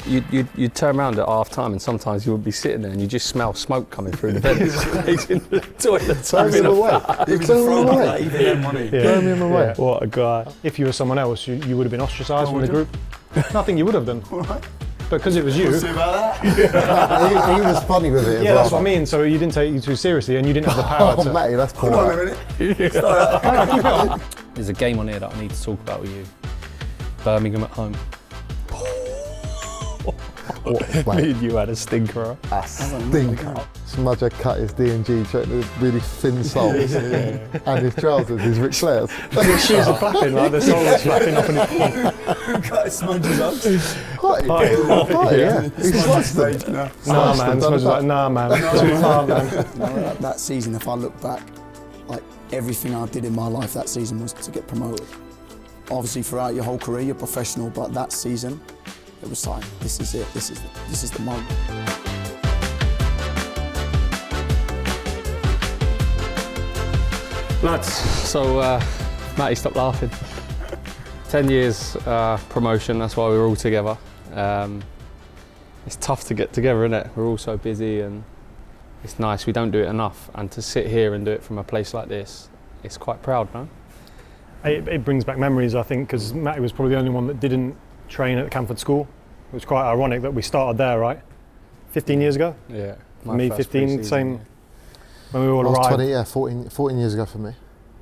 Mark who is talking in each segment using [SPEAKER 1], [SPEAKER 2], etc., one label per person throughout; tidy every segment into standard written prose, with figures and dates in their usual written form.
[SPEAKER 1] you'd turn around at half time and sometimes you would be sitting there and you just smell smoke coming through the vents in the toilet.
[SPEAKER 2] Throw me away. Throw me away.
[SPEAKER 1] Yeah. What a guy.
[SPEAKER 3] If you were someone else, you would have been ostracised from the group. Nothing you would have done. But because it was you.
[SPEAKER 2] We'll see about that. he was funny with it.
[SPEAKER 3] Yeah, that's what I mean. So you didn't take you too seriously and you didn't have the power to.
[SPEAKER 2] Matty, that's poor.
[SPEAKER 4] Hold on a minute.
[SPEAKER 1] There's a game on here that I need to talk about with you. Birmingham at home. Me and you had a stinker.
[SPEAKER 2] A stinker. Smudger cut his D&G shirt with really thin soles and his trousers, his Ric Flairs.
[SPEAKER 3] His shoes are flapping, like the soles are flapping up in his
[SPEAKER 4] Who cut his Smudger's up?
[SPEAKER 2] Party, yeah. He sliced them.
[SPEAKER 3] Nah, man. Smudger's like, nah, man. Too far, man.
[SPEAKER 4] That season, if I look back, like everything I did in my life that season was to get promoted. Obviously, throughout your whole career, you're professional, but that season, it was like, this is it. This is the moment.
[SPEAKER 1] Lads, so Matty, stop laughing. 10 years promotion, that's why we're all together. It's tough to get together, isn't it? We're all so busy and it's nice, we don't do it enough. And to sit here and do it from a place like this, it's quite proud, no?
[SPEAKER 3] It brings back memories, I think, because Matty was probably the only one that didn't train at Camford School. It was quite ironic that we started there, right? 15 years ago?
[SPEAKER 1] Yeah.
[SPEAKER 3] Me, 15, same,
[SPEAKER 1] yeah.
[SPEAKER 3] When we all
[SPEAKER 2] I was
[SPEAKER 3] arrived.
[SPEAKER 2] 20, yeah, 14 years ago for me.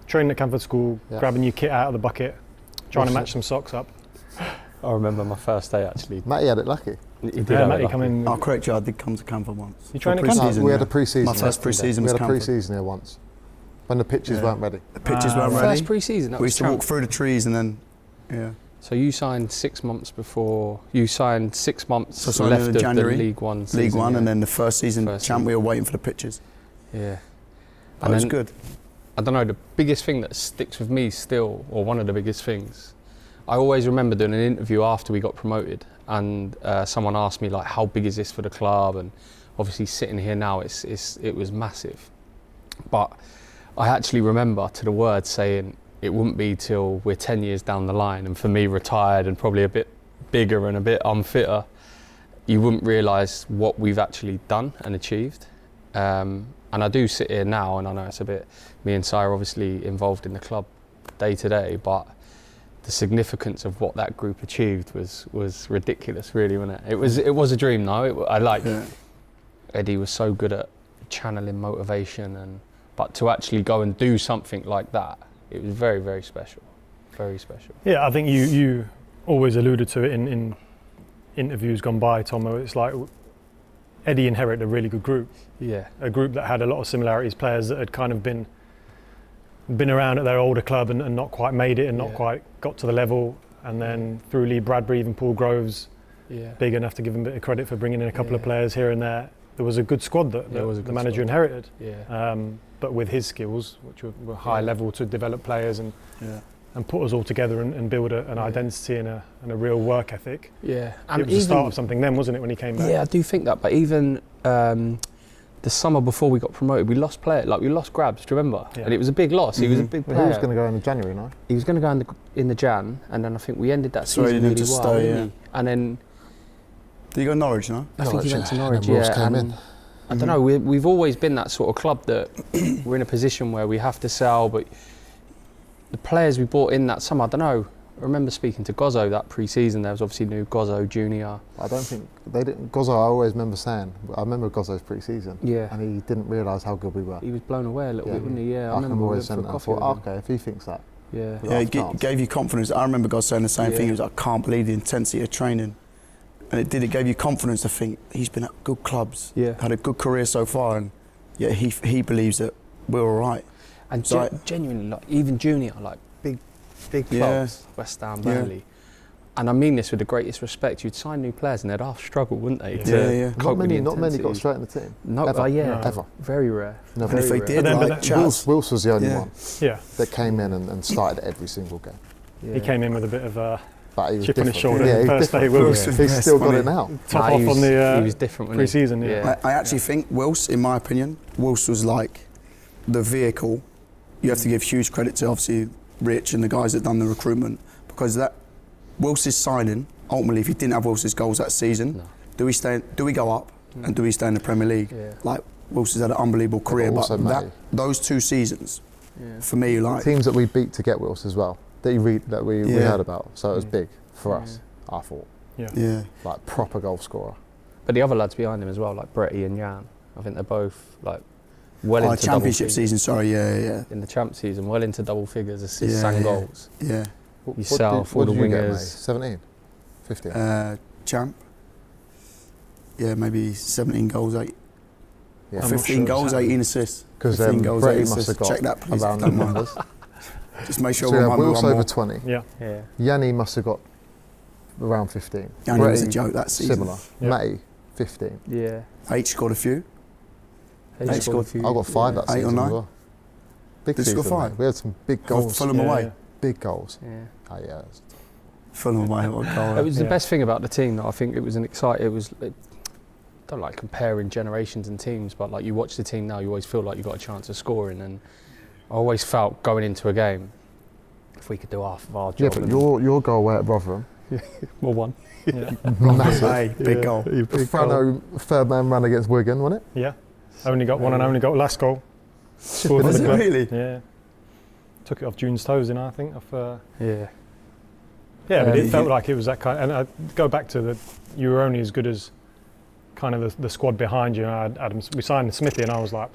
[SPEAKER 3] Training at Camford School,
[SPEAKER 2] Yeah.
[SPEAKER 3] grabbing your kit out of the bucket, trying to match some socks up.
[SPEAKER 1] I remember my first day actually.
[SPEAKER 2] Matty had it lucky.
[SPEAKER 1] He did
[SPEAKER 3] Yeah,
[SPEAKER 1] have it
[SPEAKER 3] Matty
[SPEAKER 1] lucky.
[SPEAKER 3] come in.
[SPEAKER 4] I'll correct you, I did come to Camford once.
[SPEAKER 3] You trained at
[SPEAKER 4] For
[SPEAKER 3] Camford?
[SPEAKER 4] pre-season,
[SPEAKER 2] We had
[SPEAKER 4] yeah.
[SPEAKER 2] a pre-season.
[SPEAKER 4] My first pre-season
[SPEAKER 2] We
[SPEAKER 4] was
[SPEAKER 2] had a
[SPEAKER 4] Camford.
[SPEAKER 2] pre-season here once, when the pitches weren't ready.
[SPEAKER 4] The pitches weren't ready.
[SPEAKER 1] First pre-season, that
[SPEAKER 4] We
[SPEAKER 1] was
[SPEAKER 4] used to walk through the trees and then, yeah.
[SPEAKER 1] So you signed 6 months before, you signed 6 months
[SPEAKER 4] So I signed
[SPEAKER 1] left
[SPEAKER 4] in
[SPEAKER 1] of
[SPEAKER 4] January,
[SPEAKER 1] the League One season.
[SPEAKER 4] League One,
[SPEAKER 1] yeah.
[SPEAKER 4] and then the first season
[SPEAKER 1] First
[SPEAKER 4] champ,
[SPEAKER 1] season.
[SPEAKER 4] we were waiting for the pitches.
[SPEAKER 1] Yeah.
[SPEAKER 4] But it was good.
[SPEAKER 1] I don't know, the biggest thing that sticks with me still, or one of the biggest things, I always remember doing an interview after we got promoted and someone asked me like, how big is this for the club? And obviously sitting here now, it was massive. But I actually remember to the word saying it wouldn't be till we're 10 years down the line and for me retired and probably a bit bigger and a bit unfitter, you wouldn't realise what we've actually done and achieved. And I do sit here now and I know it's a bit, me and Si are obviously involved in the club day to day, but the significance of what that group achieved was ridiculous, really, wasn't it? It was a dream, though. Eddie was so good at channeling motivation, but to actually go and do something like that, it was very, very special. Very special.
[SPEAKER 3] Yeah, I think you always alluded to it in interviews gone by, Tomo. It's like Eddie inherited a really good group.
[SPEAKER 1] Yeah.
[SPEAKER 3] A group that had a lot of similarities, players that had kind of been around at their older club and not quite made it and not quite got to the level. And then through Lee Bradbury, even Paul Groves, big enough to give him a bit of credit for bringing in a couple of players here and there. There was a good squad that the manager inherited.
[SPEAKER 1] Yeah.
[SPEAKER 3] But with his skills, which were high level to develop players and put us all together and build an identity and a real work ethic.
[SPEAKER 1] Yeah.
[SPEAKER 3] And it was the start of something then, wasn't it, when he came back?
[SPEAKER 1] Yeah, I do think that. But even the summer before we got promoted, we lost Grabs, do you remember? Yeah. And it was a big loss. Mm-hmm. He was a big player.
[SPEAKER 2] He was going to go in January, no?
[SPEAKER 1] He was going to go in the Jan, and then I think we ended that season really well, didn't he? And then...
[SPEAKER 4] Did he go to Norwich, no?
[SPEAKER 1] I think he went to Norwich,
[SPEAKER 2] and
[SPEAKER 1] I don't know, we've always been that sort of club that we're in a position where we have to sell, but the players we brought in that summer, I don't know, I remember speaking to Gozzo that pre-season, there was obviously new Gozzo Junior.
[SPEAKER 2] I don't think, they didn't, Gozzo I always remember saying, I remember Gozzo's pre-season, and he didn't realise how good we were.
[SPEAKER 1] He was blown away a little bit, wasn't he? Yeah, I remember
[SPEAKER 2] always saying that, I thought, okay, if he thinks that.
[SPEAKER 4] Yeah, it gave you confidence. I remember Gozzo saying the same thing, he was like, I can't believe the intensity of training. And it gave you confidence to think he's been at good clubs, had a good career so far, and yet he believes that we're all right.
[SPEAKER 1] And so genuinely, like even junior, like big clubs, West Ham, Burnley. And I mean this with the greatest respect. You'd sign new players and they'd half struggle, wouldn't they?
[SPEAKER 2] Not many got straight in the team.
[SPEAKER 1] Ever. Very rare.
[SPEAKER 2] No,
[SPEAKER 4] and if they did,
[SPEAKER 2] Wills was the only one
[SPEAKER 3] that
[SPEAKER 2] came in and started every single game.
[SPEAKER 3] Yeah. He came in with a bit of a chip on his shoulder.
[SPEAKER 2] First day, he's still got it now.
[SPEAKER 3] Top off on the
[SPEAKER 1] he was different
[SPEAKER 3] pre-season.
[SPEAKER 4] I actually think Wills, in my opinion, Wills was like the vehicle. You have to give huge credit to obviously Rich and the guys that done the recruitment, because that Wills' signing ultimately, if he didn't have Wilson's goals that season, do we go up and do we stay in the Premier League?
[SPEAKER 1] Yeah.
[SPEAKER 4] Like, Wilson's had an unbelievable career, but those 2 seasons, for me, like...
[SPEAKER 2] Teams that we beat to get Wilson as well, that we heard about, so it was big for us, I thought.
[SPEAKER 4] Yeah.
[SPEAKER 2] Like, proper goal scorer.
[SPEAKER 1] But the other lads behind him as well, like Bretty and Jan, I think they're both like well into
[SPEAKER 4] championship season, sorry, yeah.
[SPEAKER 1] In the champ season, well into double figures, assists and goals.
[SPEAKER 4] Yeah.
[SPEAKER 1] Yourself, all the wingers.
[SPEAKER 2] 17? 15?
[SPEAKER 4] Champ. Yeah, maybe 17 goals, 8.
[SPEAKER 2] Yeah.
[SPEAKER 4] 15 goals, 18 assists.
[SPEAKER 2] Because Bretty must have got
[SPEAKER 4] check that, please.
[SPEAKER 2] around the numbers.
[SPEAKER 4] Just make sure
[SPEAKER 2] so
[SPEAKER 4] we're
[SPEAKER 2] Wills over 20.
[SPEAKER 3] Yeah.
[SPEAKER 2] Yanni must have got around 15.
[SPEAKER 4] Yanni was a joke that season.
[SPEAKER 2] Similar. Matty, 15.
[SPEAKER 1] Yeah.
[SPEAKER 4] H scored a few.
[SPEAKER 1] H scored a few.
[SPEAKER 2] I got 5 that
[SPEAKER 4] 8
[SPEAKER 2] season
[SPEAKER 4] or 9.
[SPEAKER 2] as well. Big
[SPEAKER 4] Did
[SPEAKER 2] season.
[SPEAKER 4] score 5?
[SPEAKER 2] We had some big goals.
[SPEAKER 4] Fulham away.
[SPEAKER 2] Big goals.
[SPEAKER 1] Yeah.
[SPEAKER 2] Oh yeah.
[SPEAKER 4] Fulham away. What a goal.
[SPEAKER 1] It was the best thing about the team, though. I think it was don't like comparing generations and teams, but like you watch the team now, you always feel like you got a chance of scoring, and I always felt going into a game, if we could do half of our job.
[SPEAKER 2] Yeah, but your goal away at Rotherham.
[SPEAKER 1] Well, one.
[SPEAKER 2] Massive.
[SPEAKER 4] Big goal.
[SPEAKER 2] Frano third man run against Wigan, wasn't it?
[SPEAKER 3] Yeah. Only got one and only got last goal. Scored
[SPEAKER 4] Was
[SPEAKER 3] for the
[SPEAKER 4] it
[SPEAKER 3] club.
[SPEAKER 4] really?
[SPEAKER 3] Yeah. Took it off June's toes, I think.
[SPEAKER 1] Yeah.
[SPEAKER 3] Yeah, but it felt like it was that kind. And I go back to you were only as good as kind of the squad behind you. We signed Smithy, and I was like,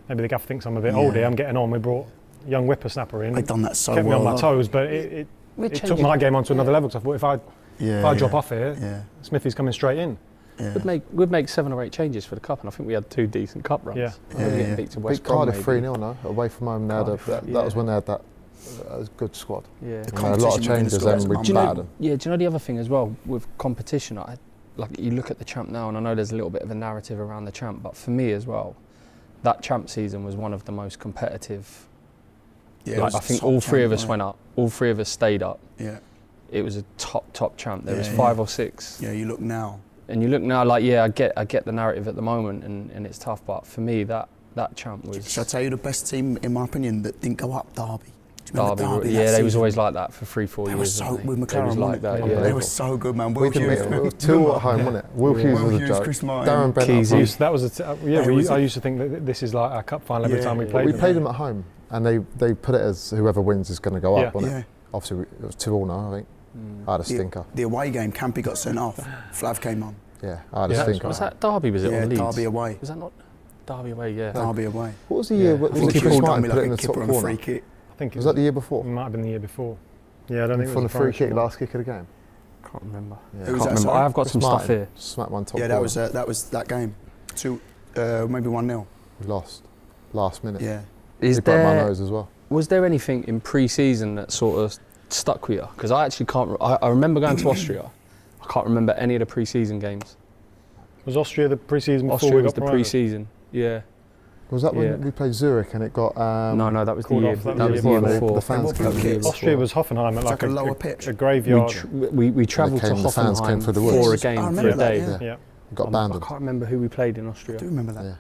[SPEAKER 3] maybe the gaffer thinks I'm a bit old here. I'm getting on. We brought a young whippersnapper in.
[SPEAKER 4] They've done that so
[SPEAKER 3] kept
[SPEAKER 4] well.
[SPEAKER 3] me on my toes, but it took my game onto another level. Because I thought if I drop off here, Smithy's coming straight in.
[SPEAKER 1] Yeah. We'd make 7 or 8 changes for the cup, and I think we had 2 decent cup runs.
[SPEAKER 3] Yeah.
[SPEAKER 1] Getting beat to West
[SPEAKER 2] Beat
[SPEAKER 1] Brom,
[SPEAKER 2] Cardiff 3-0, no? Away from home. That was when they had that good squad.
[SPEAKER 1] Yeah.
[SPEAKER 2] And a lot of changes then we battered.
[SPEAKER 1] Do you know the other thing as well with competition? Like you look at the champ now, and I know there's a little bit of a narrative around the champ, but for me as well, that champ season was one of the most competitive.
[SPEAKER 4] Yeah,
[SPEAKER 1] like I think all 3 of us went up, all 3 of us stayed up.
[SPEAKER 4] Yeah.
[SPEAKER 1] It was a top champ. There was 5 or 6.
[SPEAKER 4] Yeah, you look now.
[SPEAKER 1] And you look now, like I get the narrative at the moment, and it's tough. But for me, that champ was.
[SPEAKER 4] Shall I tell you the best team, in my opinion, that didn't go up? Derby.
[SPEAKER 1] Derby, yeah, they was always like that for 3-4 years.
[SPEAKER 4] They were so with McLaren,
[SPEAKER 1] they was like that.
[SPEAKER 4] Yeah. They were so good, man.
[SPEAKER 2] We did 2 at home, wasn't it? Will Hughes was a joke.
[SPEAKER 4] Chris Martin.
[SPEAKER 2] Darren Bent.
[SPEAKER 3] That was I used to think that this is like our cup final every time we played.
[SPEAKER 2] We played them at home, and they put it as whoever wins is going to go up, wasn't it? Obviously, it was 2-2 now, I think. I had a stinker.
[SPEAKER 4] The away game, Campy got sent off. Flav came on.
[SPEAKER 2] Yeah, I had a stinker.
[SPEAKER 1] Was that Derby? Was it on Leeds?
[SPEAKER 4] Derby away.
[SPEAKER 1] Was that not Derby away? Yeah.
[SPEAKER 4] Derby away.
[SPEAKER 2] What was the year?
[SPEAKER 4] I think
[SPEAKER 2] Chris Martin
[SPEAKER 4] like
[SPEAKER 2] put it in the top corner.
[SPEAKER 4] Free kick.
[SPEAKER 3] I think
[SPEAKER 2] was that the year before?
[SPEAKER 3] It might have been the year before. Yeah, I don't think it
[SPEAKER 2] from
[SPEAKER 3] was
[SPEAKER 2] the free kick, last kick of the game.
[SPEAKER 1] Can't remember.
[SPEAKER 2] Yeah.
[SPEAKER 1] Can't remember. I have got some stuff here.
[SPEAKER 2] Smack one top.
[SPEAKER 4] Yeah, that was that game. 2, maybe 1-0.
[SPEAKER 2] We lost last minute.
[SPEAKER 4] Yeah.
[SPEAKER 1] Is
[SPEAKER 2] broke my
[SPEAKER 1] there
[SPEAKER 2] nose as well.
[SPEAKER 1] Was there anything in pre-season that sort of stuck with you? Because I actually can't. I remember going to Austria. I can't remember any of the pre-season games.
[SPEAKER 3] Was Austria the pre-season before
[SPEAKER 1] Austria
[SPEAKER 3] we
[SPEAKER 1] was
[SPEAKER 3] got
[SPEAKER 1] the
[SPEAKER 3] promoted?
[SPEAKER 1] pre-season. Yeah.
[SPEAKER 2] Was that when we played Zurich and it got?
[SPEAKER 1] No, that was the
[SPEAKER 3] called
[SPEAKER 1] year.
[SPEAKER 3] off.
[SPEAKER 1] That was the year before.
[SPEAKER 2] The fans came.
[SPEAKER 3] Austria was Hoffenheim at like
[SPEAKER 4] a lower pitch.
[SPEAKER 3] A graveyard.
[SPEAKER 1] We travelled to Hoffenheim for a game for a day.
[SPEAKER 3] Yeah.
[SPEAKER 2] Got banned.
[SPEAKER 1] I can't remember who we played in Austria.
[SPEAKER 4] I do remember that.
[SPEAKER 2] Yeah.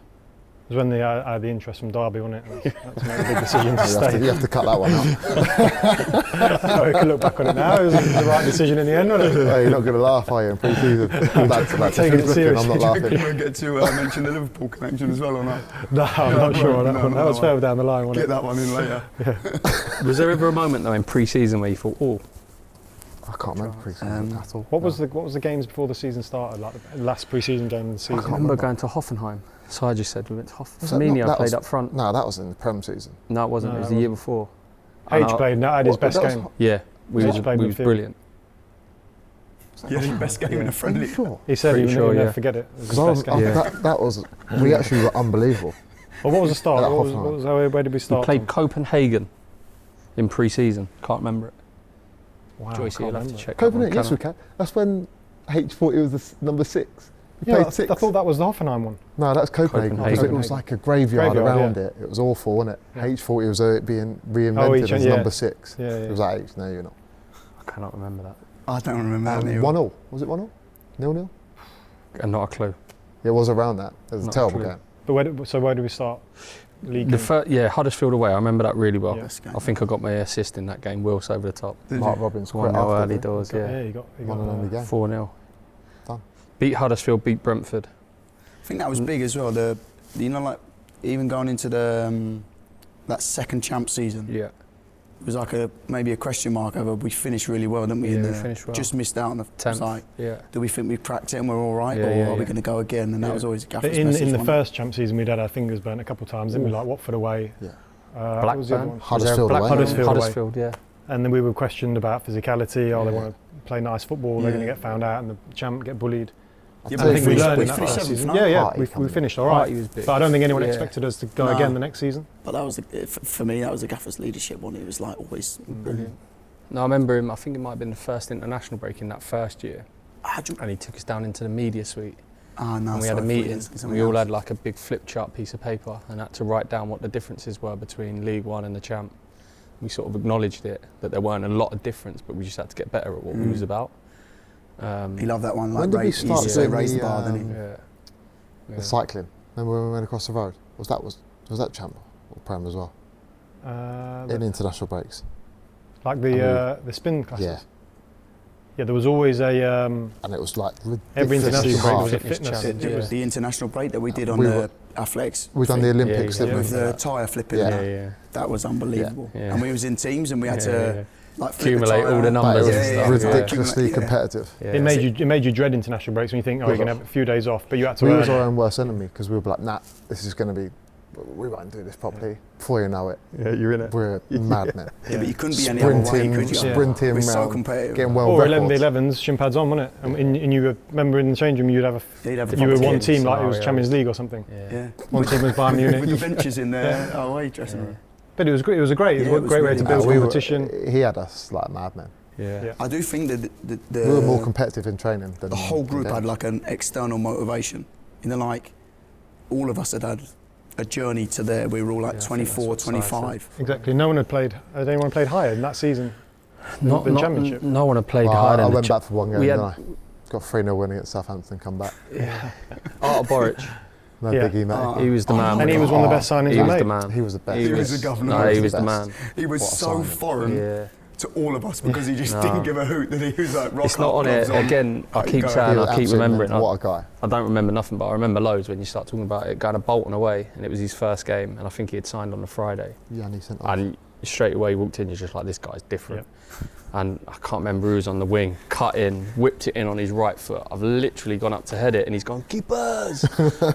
[SPEAKER 3] It was when I had the interest from Derby, wasn't it? That's made a big decision to stay.
[SPEAKER 2] You have to cut that one out.
[SPEAKER 3] We can look back on it now. It was the right decision in the end, wasn't it?
[SPEAKER 2] Hey, you're not going to laugh, are you, in pre-season?
[SPEAKER 3] Taking it seriously.
[SPEAKER 2] I'm not laughing.
[SPEAKER 4] We'll get to mention the Liverpool connection as well or not?
[SPEAKER 3] No, I'm not sure on that one. That was further down the line, wasn't
[SPEAKER 4] it? Get that one in later.
[SPEAKER 1] Was there ever a moment though in pre-season where you thought,
[SPEAKER 2] I can't remember pre-season at all.
[SPEAKER 3] What was the games before the season started? Like the last pre-season game of the season?
[SPEAKER 1] I remember going to Hoffenheim. So I just said we went to Hoffenheim. Firmino played up front.
[SPEAKER 2] No, that was in the Prem season.
[SPEAKER 1] No, it wasn't. It was the year before.
[SPEAKER 3] H played. That had his best game.
[SPEAKER 1] Yeah, we was brilliant.
[SPEAKER 4] Yeah, his best game in a friendly.
[SPEAKER 2] Sure.
[SPEAKER 3] He said he would never forget it. It was his best game.
[SPEAKER 2] That was. We actually were unbelievable.
[SPEAKER 3] Well, what was the start? Where did we start?
[SPEAKER 1] We played Copenhagen in pre-season. Can't remember it.
[SPEAKER 3] Wow,
[SPEAKER 1] Joyce, you'll have to check.
[SPEAKER 2] Copenhagen, yes we can. That's when H thought it was the number 6.
[SPEAKER 3] Yeah, I thought that was the Hoffenheim one.
[SPEAKER 2] No, that's Copenhagen. Because it was like a graveyard around it. It was awful, wasn't it? Yeah. H thought it was being reinvented as number 6.
[SPEAKER 3] Yeah.
[SPEAKER 2] It was like H. No, you're not.
[SPEAKER 1] I cannot remember that.
[SPEAKER 4] I don't remember that.
[SPEAKER 2] 1-0. Was it 1-0? 0-0?
[SPEAKER 1] Not a clue.
[SPEAKER 2] It was around that. It was a terrible game.
[SPEAKER 3] But where did we start? league game?
[SPEAKER 1] Huddersfield away. I remember that really well.
[SPEAKER 3] Yeah.
[SPEAKER 1] I think I got my assist in that game. Wills over the top.
[SPEAKER 2] Mark Robbins
[SPEAKER 1] 1-0 early doors.
[SPEAKER 3] Yeah, he got
[SPEAKER 2] one and only game.
[SPEAKER 1] 4-0.
[SPEAKER 2] Done.
[SPEAKER 1] Beat Huddersfield. Beat Brentford.
[SPEAKER 4] I think that was big as well. Like even going into the that second champ season.
[SPEAKER 1] Yeah.
[SPEAKER 4] It was like maybe a question mark over. We finished really well, didn't we?
[SPEAKER 1] Yeah, we finished well.
[SPEAKER 4] Just missed out on the
[SPEAKER 1] 10th.
[SPEAKER 4] like,
[SPEAKER 1] yeah.
[SPEAKER 4] do we think we've cracked it and we're all right,
[SPEAKER 1] Yeah,
[SPEAKER 4] or
[SPEAKER 1] yeah,
[SPEAKER 4] are we
[SPEAKER 1] yeah.
[SPEAKER 4] going to go again? And that was always a gaffer's
[SPEAKER 3] But
[SPEAKER 4] message.
[SPEAKER 3] in the
[SPEAKER 4] wasn't it?
[SPEAKER 3] first champ season, we'd had our fingers burnt a couple of times, didn't we? Like Watford away.
[SPEAKER 2] Yeah.
[SPEAKER 3] What was the other
[SPEAKER 1] Blackburn.
[SPEAKER 3] one?
[SPEAKER 2] Huddersfield away.
[SPEAKER 3] Huddersfield away.
[SPEAKER 1] Yeah.
[SPEAKER 3] And then we were questioned about physicality. Oh, they
[SPEAKER 1] Yeah.
[SPEAKER 3] want to play nice football. They're going to get found out, and the champ get bullied.
[SPEAKER 4] Yeah,
[SPEAKER 3] I
[SPEAKER 4] but
[SPEAKER 3] think we learned in that
[SPEAKER 4] finished
[SPEAKER 3] first
[SPEAKER 4] seventh,
[SPEAKER 3] season.
[SPEAKER 4] no?
[SPEAKER 3] Yeah,
[SPEAKER 2] Party
[SPEAKER 3] we
[SPEAKER 2] coming.
[SPEAKER 3] finished all right.
[SPEAKER 1] Party was big.
[SPEAKER 3] But I don't think anyone
[SPEAKER 1] Yeah.
[SPEAKER 3] expected us to go
[SPEAKER 4] No.
[SPEAKER 3] again the next season.
[SPEAKER 4] But that was for me. That was the gaffer's leadership one. It was like always brilliant.
[SPEAKER 1] No, I remember him. I think it might have been the first international break in that first year,
[SPEAKER 4] How'd you?
[SPEAKER 1] and he took us down into the media suite.
[SPEAKER 4] Ah, no.
[SPEAKER 1] And we had a
[SPEAKER 4] sorry,
[SPEAKER 1] meeting,
[SPEAKER 4] something
[SPEAKER 1] and we all
[SPEAKER 4] else.
[SPEAKER 1] had like a big flip chart piece of paper and had to write down what the differences were between League One and the Champ. We sort of acknowledged it, that there weren't a lot of difference, but we just had to get better at what we was about.
[SPEAKER 4] He loved that one. Like
[SPEAKER 2] When did we
[SPEAKER 4] he used
[SPEAKER 2] start
[SPEAKER 4] to say
[SPEAKER 2] doing
[SPEAKER 4] raise the
[SPEAKER 2] the,
[SPEAKER 4] bar, didn't he?
[SPEAKER 1] Yeah.
[SPEAKER 2] The cycling. Remember when we went across the road? Was that Champ or Prem as well? In international breaks.
[SPEAKER 3] Like the spin classes.
[SPEAKER 2] Yeah.
[SPEAKER 3] Yeah, there was always a
[SPEAKER 2] And it was like
[SPEAKER 3] every
[SPEAKER 2] ridiculously
[SPEAKER 3] international break
[SPEAKER 2] hard.
[SPEAKER 3] was a
[SPEAKER 1] Fitness
[SPEAKER 3] fitness.
[SPEAKER 1] challenge.
[SPEAKER 4] It was the international break that we did on
[SPEAKER 2] We
[SPEAKER 4] the
[SPEAKER 2] were-
[SPEAKER 4] athletics.
[SPEAKER 2] We've done the
[SPEAKER 4] thing
[SPEAKER 2] Olympics,
[SPEAKER 1] Yeah,
[SPEAKER 2] didn't
[SPEAKER 4] with
[SPEAKER 2] we?
[SPEAKER 4] the tyre flipping.
[SPEAKER 2] Yeah.
[SPEAKER 1] Yeah.
[SPEAKER 4] That was unbelievable.
[SPEAKER 1] Yeah.
[SPEAKER 4] And we was in teams and we had to like flip
[SPEAKER 1] Accumulate
[SPEAKER 4] the tyre.
[SPEAKER 1] all the
[SPEAKER 2] But
[SPEAKER 1] numbers
[SPEAKER 2] it
[SPEAKER 1] and
[SPEAKER 2] was
[SPEAKER 1] stuff.
[SPEAKER 2] ridiculously
[SPEAKER 4] Yeah.
[SPEAKER 2] competitive.
[SPEAKER 1] Yeah.
[SPEAKER 3] It made you dread international breaks when you think, oh, you're going to have a few days off, but you had to
[SPEAKER 2] We
[SPEAKER 3] earn
[SPEAKER 2] was our
[SPEAKER 3] it.
[SPEAKER 2] own worst enemy because we were like, nah, this is going to be, we won't do this properly. Before you know it,
[SPEAKER 1] Yeah, you're in it.
[SPEAKER 2] we're madmen.
[SPEAKER 4] Yeah, but you couldn't be any other way,
[SPEAKER 2] Sprinting,
[SPEAKER 4] could you?
[SPEAKER 2] sprinting
[SPEAKER 4] We're so
[SPEAKER 2] round,
[SPEAKER 4] competitive.
[SPEAKER 2] getting well
[SPEAKER 3] Or
[SPEAKER 2] records.
[SPEAKER 3] 11v11s, shin pads on, wasn't it? And you were, remember in the change room, you'd have
[SPEAKER 4] They'd have the
[SPEAKER 3] you were
[SPEAKER 4] proper
[SPEAKER 3] one
[SPEAKER 4] teams.
[SPEAKER 3] team like it was
[SPEAKER 1] scenarios.
[SPEAKER 3] Champions League or something.
[SPEAKER 4] Yeah.
[SPEAKER 3] One team was Bayern
[SPEAKER 4] With the
[SPEAKER 3] Munich.
[SPEAKER 4] benches in there. Oh, wait, dressing room.
[SPEAKER 3] But it was great. It was a great
[SPEAKER 4] Yeah, it was
[SPEAKER 3] way
[SPEAKER 4] really
[SPEAKER 3] to
[SPEAKER 4] nice.
[SPEAKER 3] build
[SPEAKER 2] We were-
[SPEAKER 3] competition.
[SPEAKER 2] He had us like madmen.
[SPEAKER 1] Yeah.
[SPEAKER 4] I do think that
[SPEAKER 2] We were more competitive in training than
[SPEAKER 4] the whole group
[SPEAKER 2] than
[SPEAKER 4] had
[SPEAKER 2] them.
[SPEAKER 4] like an external motivation. You know, like all of us had a journey to there. We were all like
[SPEAKER 1] Yeah, I think
[SPEAKER 4] 24,
[SPEAKER 1] that's what Si
[SPEAKER 4] 25.
[SPEAKER 3] Exactly. No one had played. Had anyone played higher in that season?
[SPEAKER 1] Not,
[SPEAKER 3] the
[SPEAKER 1] not-
[SPEAKER 3] championship.
[SPEAKER 1] No one had played
[SPEAKER 2] Well,
[SPEAKER 1] higher
[SPEAKER 2] I
[SPEAKER 1] than
[SPEAKER 2] went
[SPEAKER 1] the
[SPEAKER 2] back for one game,
[SPEAKER 1] we
[SPEAKER 2] didn't
[SPEAKER 1] had-
[SPEAKER 2] I? Got 3-0 win against Southampton, come back.
[SPEAKER 1] Art Boric.
[SPEAKER 2] No
[SPEAKER 3] Yeah.
[SPEAKER 2] biggie, mate.
[SPEAKER 1] He was the man.
[SPEAKER 3] And he was one of the best signings
[SPEAKER 1] He
[SPEAKER 3] we
[SPEAKER 1] was
[SPEAKER 3] made.
[SPEAKER 1] the man.
[SPEAKER 2] He was the best.
[SPEAKER 4] He was the governor.
[SPEAKER 1] No, he was
[SPEAKER 2] the
[SPEAKER 1] the
[SPEAKER 2] best.
[SPEAKER 1] man.
[SPEAKER 4] He was
[SPEAKER 2] What a
[SPEAKER 4] so
[SPEAKER 2] signing.
[SPEAKER 4] foreign
[SPEAKER 1] Yeah.
[SPEAKER 4] to all of us because he just
[SPEAKER 1] No.
[SPEAKER 4] didn't give a hoot that he was like rock
[SPEAKER 1] It's not
[SPEAKER 4] up,
[SPEAKER 1] on it.
[SPEAKER 4] gloves
[SPEAKER 1] Again, I keep
[SPEAKER 4] Go.
[SPEAKER 1] saying,
[SPEAKER 2] He was
[SPEAKER 1] I keep
[SPEAKER 2] absolute
[SPEAKER 1] remembering.
[SPEAKER 2] mental. What a guy.
[SPEAKER 1] I don't remember nothing, but I remember loads when you start talking about it. Going to Bolton away, and it was his first game, and I think he had signed on the Friday.
[SPEAKER 2] Yeah, and he sent off.
[SPEAKER 1] And straight away he walked in, you're just like, this guy's different. And I can't remember who was on the wing, cut in, whipped it in on his right foot. I've literally gone up to head it, and he's gone, keepers!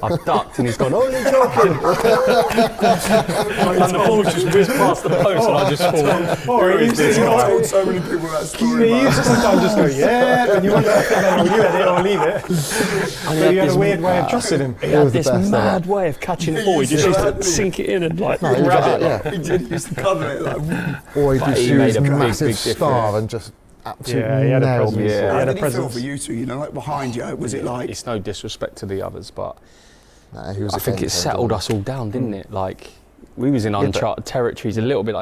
[SPEAKER 1] I've ducked, and he's gone, oh, you're joking! And the ball just whizzed past the post, and I just thought,
[SPEAKER 3] Oh, he used to
[SPEAKER 4] I told so many people that story.
[SPEAKER 3] He used to sometimes just go, yeah, and you wonder if you had it or leave it. But you had a weird way of trusting him.
[SPEAKER 1] he
[SPEAKER 2] It
[SPEAKER 1] had
[SPEAKER 2] was the
[SPEAKER 1] this
[SPEAKER 2] best
[SPEAKER 1] mad way of catching the ball. He just used to sink it in and like
[SPEAKER 2] No, he was
[SPEAKER 1] grab
[SPEAKER 2] like
[SPEAKER 1] it.
[SPEAKER 2] that, yeah.
[SPEAKER 4] He did used to cover it like.
[SPEAKER 2] Or he
[SPEAKER 1] But
[SPEAKER 2] just
[SPEAKER 1] he
[SPEAKER 2] used
[SPEAKER 1] made a big,
[SPEAKER 2] massive
[SPEAKER 1] big
[SPEAKER 2] star and just absolutely
[SPEAKER 3] Yeah, he had a
[SPEAKER 2] nailed
[SPEAKER 3] presence.
[SPEAKER 2] me.
[SPEAKER 1] Yeah.
[SPEAKER 3] He
[SPEAKER 4] How
[SPEAKER 3] had a
[SPEAKER 4] did he feel
[SPEAKER 3] presence.
[SPEAKER 4] for you two? You know, like behind you, was it like?
[SPEAKER 1] It's no disrespect to the others, but
[SPEAKER 2] Nah, he was
[SPEAKER 1] I
[SPEAKER 2] a
[SPEAKER 1] think
[SPEAKER 2] game
[SPEAKER 1] it settled
[SPEAKER 2] changer.
[SPEAKER 1] us all down, didn't it? Like, we was in
[SPEAKER 2] but-
[SPEAKER 1] uncharted territories a little bit,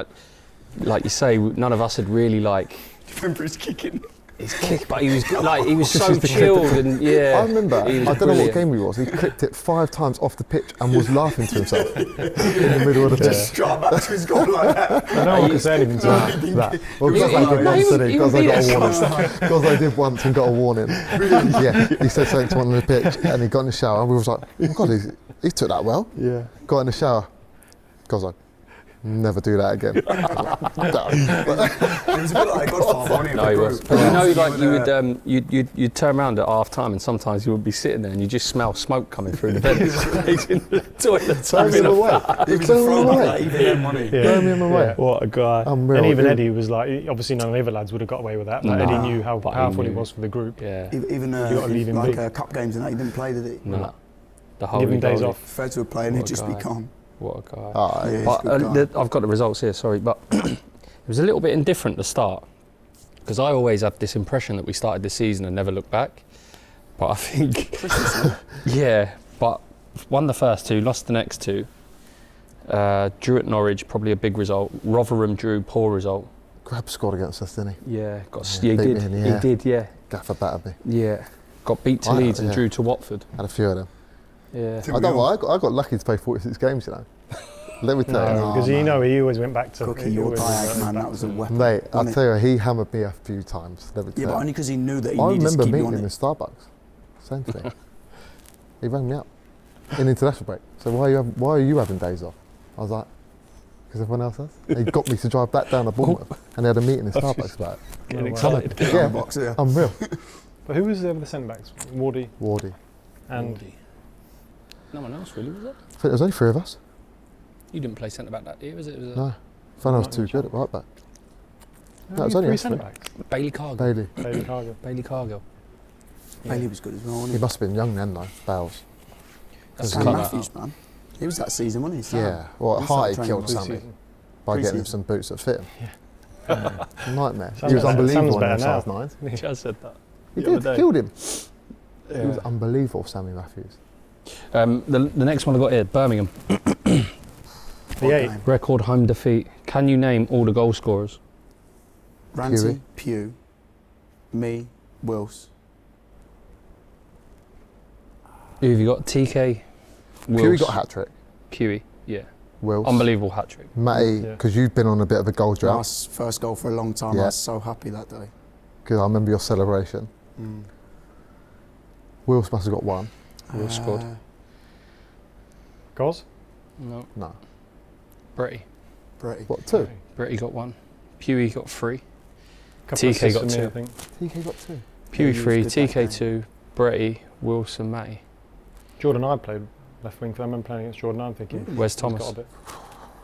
[SPEAKER 1] like you say, none of us had really like
[SPEAKER 4] Remember his kicking?
[SPEAKER 1] his kick, but he was like, he was so chilled and yeah.
[SPEAKER 2] I remember,
[SPEAKER 1] he
[SPEAKER 2] I
[SPEAKER 1] was
[SPEAKER 2] don't know what
[SPEAKER 1] brilliant.
[SPEAKER 2] game he was, he clipped it 5 times off the pitch and was laughing to himself in the middle of the pitch.
[SPEAKER 4] Just straight back to his goal like that.
[SPEAKER 3] And no one could say anything to him.
[SPEAKER 2] That. Well,
[SPEAKER 1] He-
[SPEAKER 2] because I did
[SPEAKER 1] no,
[SPEAKER 2] once,
[SPEAKER 1] he
[SPEAKER 2] didn't he? Because I got a
[SPEAKER 1] was-
[SPEAKER 2] warning. Because I did once and got a warning. Yeah, he said something to one on the pitch and he got in the shower and we was like, oh my God, he took that well.
[SPEAKER 1] Yeah.
[SPEAKER 2] Got in the shower. Goes like, never do that again.
[SPEAKER 4] It was a bit like Godfather, wasn't it?
[SPEAKER 1] No, he
[SPEAKER 4] The
[SPEAKER 1] was.
[SPEAKER 4] group.
[SPEAKER 1] But you know, like
[SPEAKER 4] With,
[SPEAKER 1] you would you'd turn around at half time, and sometimes you would be sitting there and you just smell smoke coming through the vents. He's in the toilet
[SPEAKER 2] Throw
[SPEAKER 1] having
[SPEAKER 2] him
[SPEAKER 1] a
[SPEAKER 2] away.
[SPEAKER 4] He was a
[SPEAKER 2] Throw him
[SPEAKER 4] throwback,
[SPEAKER 2] away.
[SPEAKER 4] like even then, wasn't he?
[SPEAKER 3] Yeah.
[SPEAKER 2] Throw him away.
[SPEAKER 1] What a guy!
[SPEAKER 2] Unreal.
[SPEAKER 3] And even
[SPEAKER 2] It-
[SPEAKER 3] Eddie was like, obviously none of the other lads would have got away with that. Like
[SPEAKER 1] No.
[SPEAKER 3] Eddie knew how
[SPEAKER 1] But he
[SPEAKER 3] powerful he
[SPEAKER 1] knew.
[SPEAKER 3] was for the group.
[SPEAKER 1] Yeah.
[SPEAKER 4] Even
[SPEAKER 3] gotta leave him
[SPEAKER 4] like
[SPEAKER 3] be.
[SPEAKER 4] cup games and that, he didn't play, did he?
[SPEAKER 1] No. The whole
[SPEAKER 3] Give him days off.
[SPEAKER 4] Feds would play and he'd
[SPEAKER 1] What a
[SPEAKER 4] just be
[SPEAKER 1] guy.
[SPEAKER 4] calm.
[SPEAKER 1] What a guy!
[SPEAKER 2] Ah,
[SPEAKER 4] Yeah, he's
[SPEAKER 1] But
[SPEAKER 4] a good guy.
[SPEAKER 1] I've got the results here. Sorry, but it was a little bit indifferent to start because I always had this impression that we started the season and never looked back. But I think, yeah, but won the first 2, lost the next 2. Drew at Norwich, probably a big result. Rotherham drew, poor result.
[SPEAKER 2] Grab scored against us, didn't he?
[SPEAKER 1] Yeah, got
[SPEAKER 2] Yeah,
[SPEAKER 1] he
[SPEAKER 2] beat
[SPEAKER 1] did.
[SPEAKER 2] me in the air.
[SPEAKER 1] He did, yeah,
[SPEAKER 2] Gaffer battered me.
[SPEAKER 1] yeah. Got beat to
[SPEAKER 2] I-
[SPEAKER 1] Leeds and
[SPEAKER 2] yeah.
[SPEAKER 1] drew to Watford.
[SPEAKER 2] Had a few of them.
[SPEAKER 1] Yeah.
[SPEAKER 2] I got lucky to play 46 games, you know. Let me tell you.
[SPEAKER 3] Because he always went back to
[SPEAKER 4] Cookie, your diag, man, that was a weapon.
[SPEAKER 2] Mate, I'll tell you, he hammered me a few times. Let me tell
[SPEAKER 4] Yeah, but
[SPEAKER 2] you.
[SPEAKER 4] only because he knew that he
[SPEAKER 2] I
[SPEAKER 4] needed to
[SPEAKER 2] remember
[SPEAKER 4] keep you
[SPEAKER 2] meeting
[SPEAKER 4] on
[SPEAKER 2] him in
[SPEAKER 4] it.
[SPEAKER 2] Starbucks. Same thing. He rang me up in international break. So why are you having days off? I was like, because everyone else has. And he got me to drive back down to Bournemouth, and they had a meeting in Starbucks about it.
[SPEAKER 3] Getting
[SPEAKER 1] excited.
[SPEAKER 2] Yeah,
[SPEAKER 4] Box, yeah.
[SPEAKER 2] unreal.
[SPEAKER 3] But who was the centre backs? Wardy
[SPEAKER 2] Wardy.
[SPEAKER 3] and
[SPEAKER 1] No one else really, was it?
[SPEAKER 2] I think there was only 3 of us.
[SPEAKER 1] You didn't play centre back that year, was it?
[SPEAKER 2] No. I thought I was too good at right back. That was only
[SPEAKER 3] 3
[SPEAKER 2] us three.
[SPEAKER 3] centre backs.
[SPEAKER 1] Bailey Cargill.
[SPEAKER 2] Bailey.
[SPEAKER 1] Bailey Cargill.
[SPEAKER 4] Bailey was good as well, wasn't
[SPEAKER 2] He must have been young then though, Bales.
[SPEAKER 1] That's
[SPEAKER 4] Sam
[SPEAKER 1] cut
[SPEAKER 4] Matthews, man. He was that season, wasn't he? Sam?
[SPEAKER 2] Yeah. Well,
[SPEAKER 4] He
[SPEAKER 2] Harty
[SPEAKER 4] started
[SPEAKER 2] killed
[SPEAKER 4] training
[SPEAKER 2] Sammy
[SPEAKER 3] Pre-season.
[SPEAKER 2] by getting him
[SPEAKER 4] Pre-season.
[SPEAKER 2] some boots that fit him. Nightmare.
[SPEAKER 3] Sam's
[SPEAKER 2] He was
[SPEAKER 3] better-
[SPEAKER 2] unbelievable
[SPEAKER 3] Sam's
[SPEAKER 2] on
[SPEAKER 3] better
[SPEAKER 2] them
[SPEAKER 3] now.
[SPEAKER 2] size 9s.
[SPEAKER 1] Chaz said that.
[SPEAKER 2] He
[SPEAKER 1] the other
[SPEAKER 2] did,
[SPEAKER 1] day.
[SPEAKER 2] killed him.
[SPEAKER 3] Yeah.
[SPEAKER 2] He was unbelievable, Sammy Matthews.
[SPEAKER 1] The next one I got here, Birmingham.
[SPEAKER 3] The 8.
[SPEAKER 1] Record home defeat. Can you name all the goal scorers?
[SPEAKER 4] Ranty, Pugh, me, Wills.
[SPEAKER 1] Who have you got? TK, Wills,
[SPEAKER 2] Pewee got a hat trick.
[SPEAKER 1] Pewee, yeah.
[SPEAKER 2] Wills.
[SPEAKER 1] Unbelievable hat trick.
[SPEAKER 2] Matty,
[SPEAKER 3] Yeah.
[SPEAKER 2] because you've been on a bit of a goal drought.
[SPEAKER 4] Last first goal for a long time. I
[SPEAKER 2] Yeah.
[SPEAKER 4] was so happy that day.
[SPEAKER 2] Because I remember your celebration.
[SPEAKER 4] Mm.
[SPEAKER 2] Wills must have got 1.
[SPEAKER 1] Wills scored.
[SPEAKER 3] Goals?
[SPEAKER 1] No.
[SPEAKER 2] No.
[SPEAKER 1] Bretty.
[SPEAKER 4] Bretty.
[SPEAKER 2] What, 2?
[SPEAKER 1] Bretty got 1. Pewee got 3.
[SPEAKER 3] Couple of
[SPEAKER 1] TK
[SPEAKER 3] assists
[SPEAKER 1] got
[SPEAKER 3] for me,
[SPEAKER 1] 2.
[SPEAKER 3] I think.
[SPEAKER 2] TK got 2.
[SPEAKER 1] Pewee
[SPEAKER 4] he was
[SPEAKER 1] 3,
[SPEAKER 4] good that
[SPEAKER 1] TK
[SPEAKER 4] game.
[SPEAKER 1] 2, Bretty, Wilson, Matty.
[SPEAKER 3] Jordan I played left wing for them. I remember playing against Jordan I'm thinking.
[SPEAKER 1] Where's
[SPEAKER 3] he's
[SPEAKER 1] Thomas?
[SPEAKER 3] got a bit.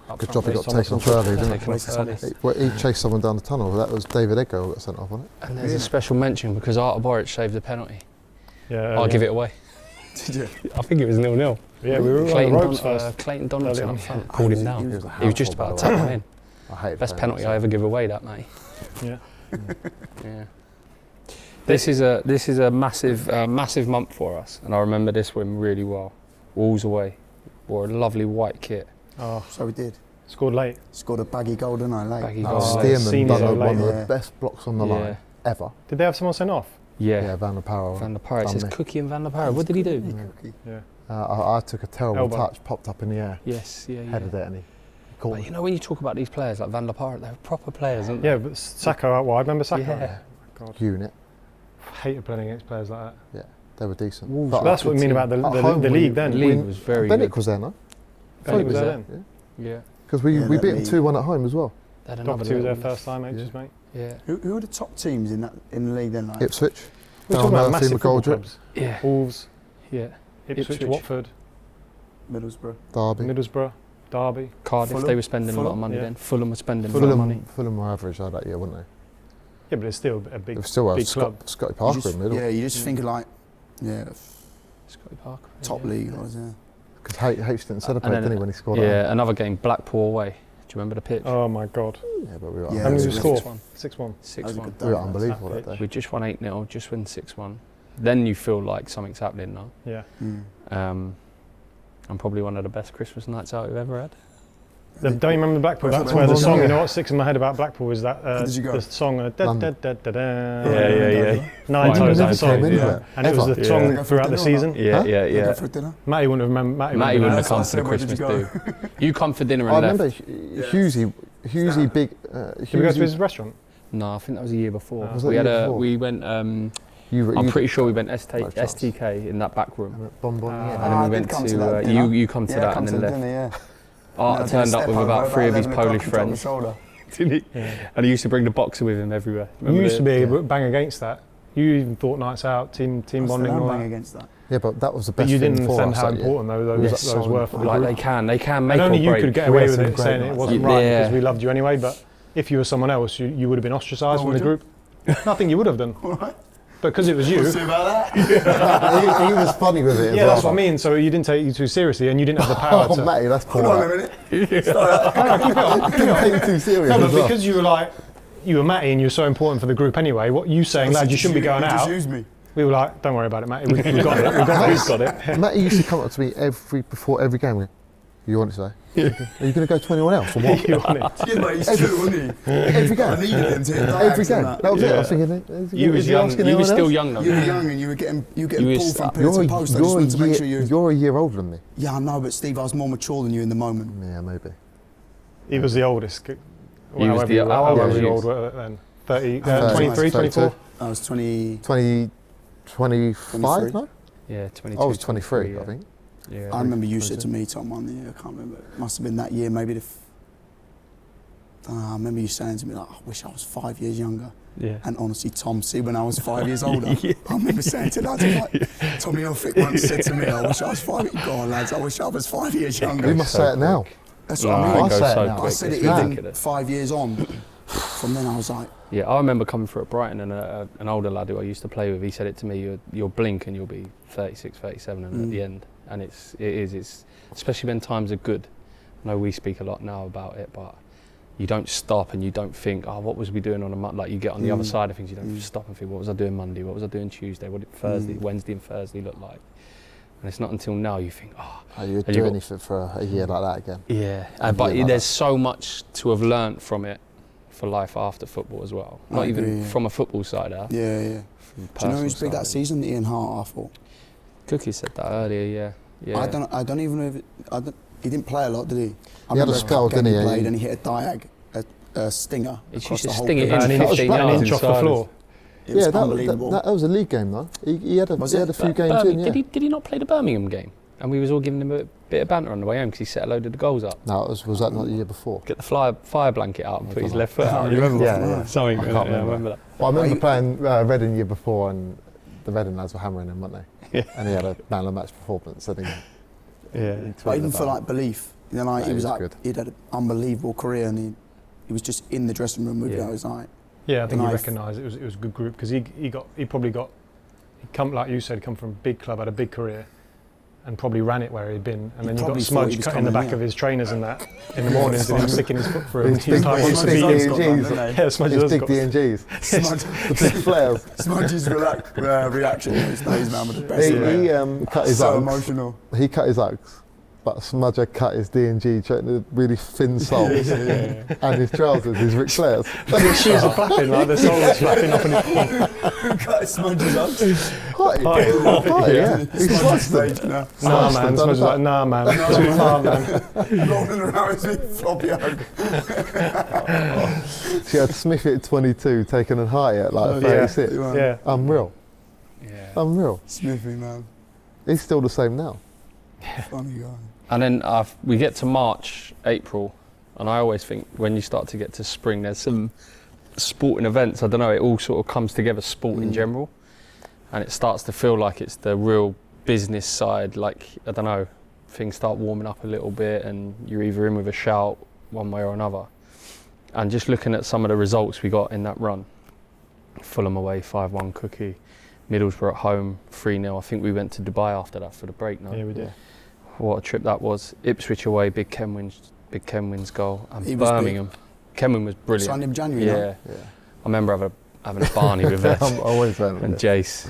[SPEAKER 1] Up
[SPEAKER 2] Good
[SPEAKER 1] front.
[SPEAKER 2] job he
[SPEAKER 3] Where's
[SPEAKER 2] got
[SPEAKER 3] Thomas
[SPEAKER 2] taken off
[SPEAKER 3] on
[SPEAKER 2] early, didn't
[SPEAKER 1] Taken off early.
[SPEAKER 2] he chased someone down the tunnel. That was David Edgar who got sent off, wasn't it?
[SPEAKER 1] And there's a special mention because Artur Boric saved the penalty.
[SPEAKER 3] Yeah,
[SPEAKER 1] I'll give it away.
[SPEAKER 4] Did you?
[SPEAKER 1] I think it was 0-0.
[SPEAKER 3] Yeah, we were on the
[SPEAKER 1] Clayton,
[SPEAKER 3] ropes first.
[SPEAKER 1] Clayton Donaldson
[SPEAKER 3] Early on.
[SPEAKER 1] up front pulled him down.
[SPEAKER 2] He was a
[SPEAKER 1] He was just
[SPEAKER 2] handful,
[SPEAKER 1] about to
[SPEAKER 2] by the
[SPEAKER 1] tap
[SPEAKER 2] way.
[SPEAKER 1] him in.
[SPEAKER 2] I hate
[SPEAKER 1] Best penalty I ever give away, that mate.
[SPEAKER 3] Yeah.
[SPEAKER 1] Yeah. This is a massive month for us, and I remember this one really well. Walls away, wore a lovely white kit.
[SPEAKER 3] Oh,
[SPEAKER 4] So we did.
[SPEAKER 3] scored late.
[SPEAKER 4] Scored a baggy goal, didn't I? Late.
[SPEAKER 1] Baggy
[SPEAKER 2] No,
[SPEAKER 1] goal.
[SPEAKER 2] Stearman
[SPEAKER 3] Seems
[SPEAKER 2] done
[SPEAKER 3] so
[SPEAKER 2] one of
[SPEAKER 3] late.
[SPEAKER 2] the
[SPEAKER 4] Yeah.
[SPEAKER 2] best blocks on the line ever.
[SPEAKER 3] Did they have someone sent off?
[SPEAKER 1] Yeah.
[SPEAKER 2] Van der Power.
[SPEAKER 1] Van der Parra. It
[SPEAKER 2] done
[SPEAKER 1] says
[SPEAKER 2] me.
[SPEAKER 1] Cookie and Van der Parra. What did he do?
[SPEAKER 4] Cookie.
[SPEAKER 3] Yeah.
[SPEAKER 2] I took a terrible
[SPEAKER 3] Elbow.
[SPEAKER 2] touch, popped up in the air,
[SPEAKER 1] Yes, yeah, yeah.
[SPEAKER 2] headed it, and he caught
[SPEAKER 1] But
[SPEAKER 2] me.
[SPEAKER 1] you know when you talk about these players like Van der Parra, they're proper players, aren't they?
[SPEAKER 3] Yeah, but Sacco out wide. Remember Sacco?
[SPEAKER 1] Yeah.
[SPEAKER 3] God,
[SPEAKER 2] Unit.
[SPEAKER 3] hated playing against players like that.
[SPEAKER 2] They were decent.
[SPEAKER 1] Wolves
[SPEAKER 2] But
[SPEAKER 1] were
[SPEAKER 3] But that's what I
[SPEAKER 1] good
[SPEAKER 3] mean
[SPEAKER 1] team.
[SPEAKER 3] about the
[SPEAKER 2] At home,
[SPEAKER 3] league then.
[SPEAKER 1] The league was very
[SPEAKER 2] Bennett
[SPEAKER 1] good.
[SPEAKER 2] was there, no?
[SPEAKER 3] Bennett was
[SPEAKER 1] was
[SPEAKER 3] there
[SPEAKER 1] there.
[SPEAKER 3] then.
[SPEAKER 1] Yeah.
[SPEAKER 2] Because we
[SPEAKER 4] Yeah,
[SPEAKER 2] beat
[SPEAKER 4] that
[SPEAKER 2] them
[SPEAKER 4] league.
[SPEAKER 2] 2-1 at home as well.
[SPEAKER 1] They had another
[SPEAKER 3] Doherty was there
[SPEAKER 1] little-
[SPEAKER 3] first time, H's mate.
[SPEAKER 1] Yeah.
[SPEAKER 4] Who are the top teams in the league then? Like?
[SPEAKER 2] Ipswich.
[SPEAKER 3] We're
[SPEAKER 2] Darren
[SPEAKER 3] talking about
[SPEAKER 2] Murphy,
[SPEAKER 3] massive football
[SPEAKER 2] McGoldrick,
[SPEAKER 3] clubs.
[SPEAKER 1] Yeah.
[SPEAKER 3] Wolves,
[SPEAKER 1] Yeah.
[SPEAKER 3] Ipswich,
[SPEAKER 1] Ipswich.
[SPEAKER 3] Watford,
[SPEAKER 4] Middlesbrough.
[SPEAKER 2] Derby.
[SPEAKER 3] Middlesbrough, Derby.
[SPEAKER 1] Cardiff,
[SPEAKER 4] Fulham.
[SPEAKER 1] they were spending a lot of money
[SPEAKER 3] Yeah.
[SPEAKER 1] then. Fulham were spending a lot of money.
[SPEAKER 2] Fulham were average that year, weren't they?
[SPEAKER 3] Yeah, but it's still a
[SPEAKER 2] They
[SPEAKER 3] big,
[SPEAKER 2] were still
[SPEAKER 3] big club.
[SPEAKER 2] Scotty
[SPEAKER 4] You
[SPEAKER 2] Parker
[SPEAKER 4] just-
[SPEAKER 2] in the middle.
[SPEAKER 4] Yeah, you just think of like,
[SPEAKER 1] Scotty Parker.
[SPEAKER 4] top
[SPEAKER 1] yeah.
[SPEAKER 4] league. Was, yeah.
[SPEAKER 2] Because H didn't celebrate,
[SPEAKER 1] And then-
[SPEAKER 2] didn't he, when he scored?
[SPEAKER 1] Yeah, another game, Blackpool away. Do you remember the pitch?
[SPEAKER 3] Oh my God.
[SPEAKER 2] Yeah, but we were,
[SPEAKER 4] Yeah,
[SPEAKER 3] How many
[SPEAKER 4] it
[SPEAKER 3] did
[SPEAKER 4] was
[SPEAKER 3] we
[SPEAKER 4] a
[SPEAKER 3] score?
[SPEAKER 1] 6-1.
[SPEAKER 3] 6-1.
[SPEAKER 4] That was a
[SPEAKER 1] 6-1.
[SPEAKER 4] good
[SPEAKER 2] we were
[SPEAKER 4] day.
[SPEAKER 2] unbelievable
[SPEAKER 3] That
[SPEAKER 2] that
[SPEAKER 1] We
[SPEAKER 2] day.
[SPEAKER 1] just won 8-0, just win 6-1. Then you feel like something's happening now.
[SPEAKER 3] Yeah.
[SPEAKER 4] Mm.
[SPEAKER 1] And probably one of the best Christmas nights out we've ever had.
[SPEAKER 3] Don't you remember Blackpool?
[SPEAKER 4] Well,
[SPEAKER 3] That's
[SPEAKER 4] that
[SPEAKER 3] where the
[SPEAKER 4] was-
[SPEAKER 3] song,
[SPEAKER 2] yeah.
[SPEAKER 3] you know what sticks in my head about Blackpool is that
[SPEAKER 4] Did you go?
[SPEAKER 3] the song, da, da,
[SPEAKER 2] London.
[SPEAKER 3] da, da, da.
[SPEAKER 1] Yeah.
[SPEAKER 3] Nine
[SPEAKER 1] Right,
[SPEAKER 3] times
[SPEAKER 1] never
[SPEAKER 3] that song.
[SPEAKER 2] came into
[SPEAKER 3] Yeah.
[SPEAKER 2] it,
[SPEAKER 3] And it was
[SPEAKER 2] ever.
[SPEAKER 3] the song
[SPEAKER 1] Yeah.
[SPEAKER 3] throughout the season.
[SPEAKER 1] Yeah,
[SPEAKER 2] Huh?
[SPEAKER 1] yeah,
[SPEAKER 4] Go
[SPEAKER 1] yeah.
[SPEAKER 4] for dinner.
[SPEAKER 3] Matty wouldn't have remembered.
[SPEAKER 1] Matty wouldn't have
[SPEAKER 4] That's
[SPEAKER 1] come
[SPEAKER 4] what I
[SPEAKER 1] to the
[SPEAKER 4] said, where did
[SPEAKER 1] Christmas
[SPEAKER 4] you
[SPEAKER 1] do. You come for dinner
[SPEAKER 2] I
[SPEAKER 1] and
[SPEAKER 2] remember
[SPEAKER 1] left.
[SPEAKER 2] Hughesy big.
[SPEAKER 3] Did we go to his
[SPEAKER 2] Hughesy,
[SPEAKER 3] restaurant?
[SPEAKER 1] No, I think that was the year before.
[SPEAKER 2] Was that
[SPEAKER 1] We
[SPEAKER 2] the
[SPEAKER 1] had
[SPEAKER 2] year
[SPEAKER 1] a.
[SPEAKER 2] before?
[SPEAKER 1] We went.
[SPEAKER 2] you,
[SPEAKER 1] I'm pretty sure we went
[SPEAKER 2] No chance.
[SPEAKER 1] STK in that back room,
[SPEAKER 2] And at Bonbon,
[SPEAKER 1] and
[SPEAKER 2] yeah.
[SPEAKER 1] then
[SPEAKER 4] I
[SPEAKER 1] we
[SPEAKER 4] did
[SPEAKER 1] went
[SPEAKER 4] come
[SPEAKER 1] to.
[SPEAKER 4] to that dinner.
[SPEAKER 1] You come to
[SPEAKER 4] Yeah,
[SPEAKER 1] that
[SPEAKER 4] come
[SPEAKER 1] and
[SPEAKER 4] to
[SPEAKER 1] then
[SPEAKER 4] the
[SPEAKER 1] left.
[SPEAKER 4] dinner, yeah.
[SPEAKER 1] Arthur
[SPEAKER 4] I did a
[SPEAKER 1] turned up
[SPEAKER 4] step
[SPEAKER 1] with
[SPEAKER 4] over
[SPEAKER 1] about 3 of his
[SPEAKER 4] 11 o'clock
[SPEAKER 1] Polish
[SPEAKER 4] and dropped my
[SPEAKER 1] friends,
[SPEAKER 4] shoulder.
[SPEAKER 1] didn't he?
[SPEAKER 3] Yeah.
[SPEAKER 1] And he used to bring the boxer with him everywhere.
[SPEAKER 3] You
[SPEAKER 1] Remember
[SPEAKER 3] used to
[SPEAKER 1] the-
[SPEAKER 3] be bang against that. You even thought nights out, team
[SPEAKER 4] I still
[SPEAKER 3] bonding and all
[SPEAKER 4] am bang
[SPEAKER 3] that.
[SPEAKER 4] against that.
[SPEAKER 2] Yeah, but that was the
[SPEAKER 3] But
[SPEAKER 2] best
[SPEAKER 3] you
[SPEAKER 2] thing
[SPEAKER 3] didn't
[SPEAKER 2] for
[SPEAKER 3] understand
[SPEAKER 2] us
[SPEAKER 3] how
[SPEAKER 2] that year.
[SPEAKER 3] important those
[SPEAKER 1] Yes,
[SPEAKER 3] those
[SPEAKER 2] so
[SPEAKER 3] were for the
[SPEAKER 1] Like
[SPEAKER 3] group.
[SPEAKER 1] they can make
[SPEAKER 3] And only
[SPEAKER 1] or
[SPEAKER 3] you
[SPEAKER 1] break.
[SPEAKER 3] could get
[SPEAKER 2] We
[SPEAKER 3] away
[SPEAKER 2] had
[SPEAKER 3] with
[SPEAKER 2] some
[SPEAKER 3] it,
[SPEAKER 2] great
[SPEAKER 3] saying it
[SPEAKER 2] nights.
[SPEAKER 3] wasn't
[SPEAKER 1] Yeah.
[SPEAKER 3] right
[SPEAKER 1] Yeah.
[SPEAKER 3] because we loved you anyway. But if you were someone else, you would have been ostracised from
[SPEAKER 4] would
[SPEAKER 3] the
[SPEAKER 4] you?
[SPEAKER 3] group. Nothing you would have done. But because it was you.
[SPEAKER 4] about that?
[SPEAKER 2] he was funny with it. as
[SPEAKER 3] Yeah,
[SPEAKER 2] well.
[SPEAKER 3] that's what I mean. So you didn't take you too seriously, and you didn't have the power
[SPEAKER 2] Oh,
[SPEAKER 3] to.
[SPEAKER 2] Matty, that's poor.
[SPEAKER 4] Hold on a minute.
[SPEAKER 2] I couldn't take you too serious.
[SPEAKER 3] No,
[SPEAKER 2] as
[SPEAKER 3] but
[SPEAKER 2] well.
[SPEAKER 3] because you were like, you were Matty, and you were so important for the group anyway. What you saying, lads, you shouldn't be going
[SPEAKER 4] Just
[SPEAKER 3] out.
[SPEAKER 4] use me.
[SPEAKER 3] We were like, don't worry about it, Matty. We've got it. We've got it.
[SPEAKER 1] Who's got it?
[SPEAKER 2] Matty used to come up to me before every game. You want it to say? Are you going to go to anyone else or what?
[SPEAKER 3] You want it?
[SPEAKER 4] Yeah, but he's true, wasn't he?
[SPEAKER 2] Every game.
[SPEAKER 4] I needed him to hit
[SPEAKER 2] Every
[SPEAKER 4] diags
[SPEAKER 2] game.
[SPEAKER 4] and
[SPEAKER 2] That
[SPEAKER 4] that.
[SPEAKER 2] was it. I was thinking,
[SPEAKER 1] You was young. You were still young though.
[SPEAKER 4] You were young and you were getting
[SPEAKER 1] You
[SPEAKER 4] pulled from pillar to post. I just wanted to make sure
[SPEAKER 2] You're a year older than me.
[SPEAKER 4] Yeah, I know, but Steve, I was more mature than you in the moment.
[SPEAKER 2] Yeah, maybe.
[SPEAKER 3] He was the oldest.
[SPEAKER 1] He was the- how old
[SPEAKER 3] However
[SPEAKER 1] was you?
[SPEAKER 3] old were then? 30,
[SPEAKER 2] 30,
[SPEAKER 3] 23, 24?
[SPEAKER 4] I was 20.
[SPEAKER 2] 25, no?
[SPEAKER 1] Yeah, 22.
[SPEAKER 2] I was 23,
[SPEAKER 1] yeah.
[SPEAKER 2] I think.
[SPEAKER 1] Yeah.
[SPEAKER 4] I remember you said to me, Tom, one year, I can't remember. It must have been that year, maybe I remember you saying to me, like, I wish I was 5 years younger.
[SPEAKER 1] Yeah.
[SPEAKER 4] And honestly, Tom, see, when I was 5 years older, I remember saying to lads, like, Tommy Elphick once said to me, I wish I was 5 years, go on lads, I wish I was 5 years younger.
[SPEAKER 2] You must say it now.
[SPEAKER 4] That's what I mean.
[SPEAKER 2] I say it now.
[SPEAKER 4] I said it
[SPEAKER 1] It's
[SPEAKER 4] even
[SPEAKER 1] ridiculous.
[SPEAKER 4] 5 years on. From then I was like,
[SPEAKER 1] Yeah, I remember coming through at Brighton and an older lad who I used to play with, he said it to me, you'll blink and you'll be 36, 37 and at the end. And it's especially when times are good. I know we speak a lot now about it, but you don't stop and you don't think, oh, what was we doing on a Monday? Like you get on the other side of things, you don't stop and think, what was I doing Monday? What was I doing Tuesday? What did Thursday, Wednesday and Thursday look like? And it's not until now you think,
[SPEAKER 2] You'd do anything for a year like that again.
[SPEAKER 1] Yeah, but there's so much to have learnt from it for life after football as well. Not even from a football side.
[SPEAKER 4] yeah. Do you know who's big that season? Ian Hart, I thought.
[SPEAKER 1] Cookie said that earlier, yeah.
[SPEAKER 4] I don't even know if he didn't play a lot, did he?
[SPEAKER 2] He had a spell, didn't he?
[SPEAKER 4] He played and he hit a diag, a stinger.
[SPEAKER 1] It's
[SPEAKER 4] across
[SPEAKER 1] used to
[SPEAKER 4] the whole
[SPEAKER 1] sting it
[SPEAKER 4] pitch.
[SPEAKER 1] in
[SPEAKER 3] An
[SPEAKER 1] 15 yards
[SPEAKER 3] inch off the floor.
[SPEAKER 4] It was
[SPEAKER 2] Yeah,
[SPEAKER 4] unbelievable.
[SPEAKER 2] that was a league game though. He had a few games
[SPEAKER 1] Birmingham,
[SPEAKER 2] in, yeah.
[SPEAKER 1] did he not play the Birmingham game? And we was all giving him a bit of banter on the way home because he set a load of the goals up.
[SPEAKER 2] No, was that not the year before?
[SPEAKER 1] Get the fire blanket out and put his left foot out. You remember?
[SPEAKER 2] Yeah.
[SPEAKER 1] Something.
[SPEAKER 2] I can't
[SPEAKER 1] I remember that.
[SPEAKER 2] Well, I remember playing Reading the year before and the Reading lads were hammering him, weren't they?
[SPEAKER 1] Yeah.
[SPEAKER 2] And he had a man of the match performance. And
[SPEAKER 1] Yeah.
[SPEAKER 4] But even for like belief, you know, like
[SPEAKER 2] No,
[SPEAKER 4] he was
[SPEAKER 2] he was
[SPEAKER 4] like
[SPEAKER 2] good.
[SPEAKER 4] he'd had an unbelievable career and he was just in the dressing room with you. I was like,
[SPEAKER 3] Yeah, I think
[SPEAKER 4] And
[SPEAKER 3] he
[SPEAKER 4] I've-
[SPEAKER 3] recognised it was a good group because he come like you said, come from a big club, had a big career, and probably ran it where he'd been, and then you got
[SPEAKER 4] probably thought
[SPEAKER 3] Smudge
[SPEAKER 4] he was
[SPEAKER 3] cut in the
[SPEAKER 4] coming,
[SPEAKER 3] back of his trainers and that in the mornings, and he was sticking his foot through.
[SPEAKER 2] His
[SPEAKER 3] And he was
[SPEAKER 2] big-
[SPEAKER 3] like,
[SPEAKER 2] his
[SPEAKER 3] wants to
[SPEAKER 2] big
[SPEAKER 3] beat him.
[SPEAKER 2] DNGs.
[SPEAKER 3] Yeah, Smudge
[SPEAKER 2] his
[SPEAKER 3] has
[SPEAKER 2] big
[SPEAKER 3] got.
[SPEAKER 2] DNGs.
[SPEAKER 4] Smudge,
[SPEAKER 2] The big flares.
[SPEAKER 4] Smudge's reaction was his man was the best.
[SPEAKER 2] He cut his
[SPEAKER 4] so
[SPEAKER 2] Uggs.
[SPEAKER 4] emotional.
[SPEAKER 2] He cut his Uggs. But Smudge had cut his D&G, the really thin soles, and his trousers, his Ric Flairs.
[SPEAKER 3] His shoes are flapping, like the sole is flapping up in his
[SPEAKER 4] Who cut Smudge's up?
[SPEAKER 2] Yeah. He sliced them.
[SPEAKER 4] No.
[SPEAKER 3] Nah, man. Smudge was like, nah, man. Too far, man.
[SPEAKER 4] Rolling around his big floppy hug.
[SPEAKER 2] She had Smithy at 22, taken and Harty at like 36.
[SPEAKER 3] Yeah.
[SPEAKER 2] Unreal.
[SPEAKER 1] Yeah.
[SPEAKER 2] Unreal.
[SPEAKER 4] Smithy, man.
[SPEAKER 2] He's still the same now.
[SPEAKER 4] Funny guy.
[SPEAKER 1] And then we get to March, April, and I always think when you start to get to spring, there's some sporting events. I don't know. It all sort of comes together, sport in general, and it starts to feel like it's the real business side. Like I don't know, things start warming up a little bit, and you're either in with a shout one way or another. And just looking at some of the results we got in that run, Fulham away 5-1 Cookie, Middlesbrough at home 3-0. I think we went to Dubai after that for the break. No?
[SPEAKER 3] Yeah, we did.
[SPEAKER 1] What a trip that was. Ipswich away, big Ken wins goal. And
[SPEAKER 4] He was
[SPEAKER 1] Birmingham. Kenwin was brilliant.
[SPEAKER 4] Signed him January,
[SPEAKER 1] Yeah.
[SPEAKER 4] no?
[SPEAKER 2] Yeah.
[SPEAKER 1] I remember having a Barney with us
[SPEAKER 2] I'm always
[SPEAKER 1] and
[SPEAKER 2] and
[SPEAKER 1] Jace.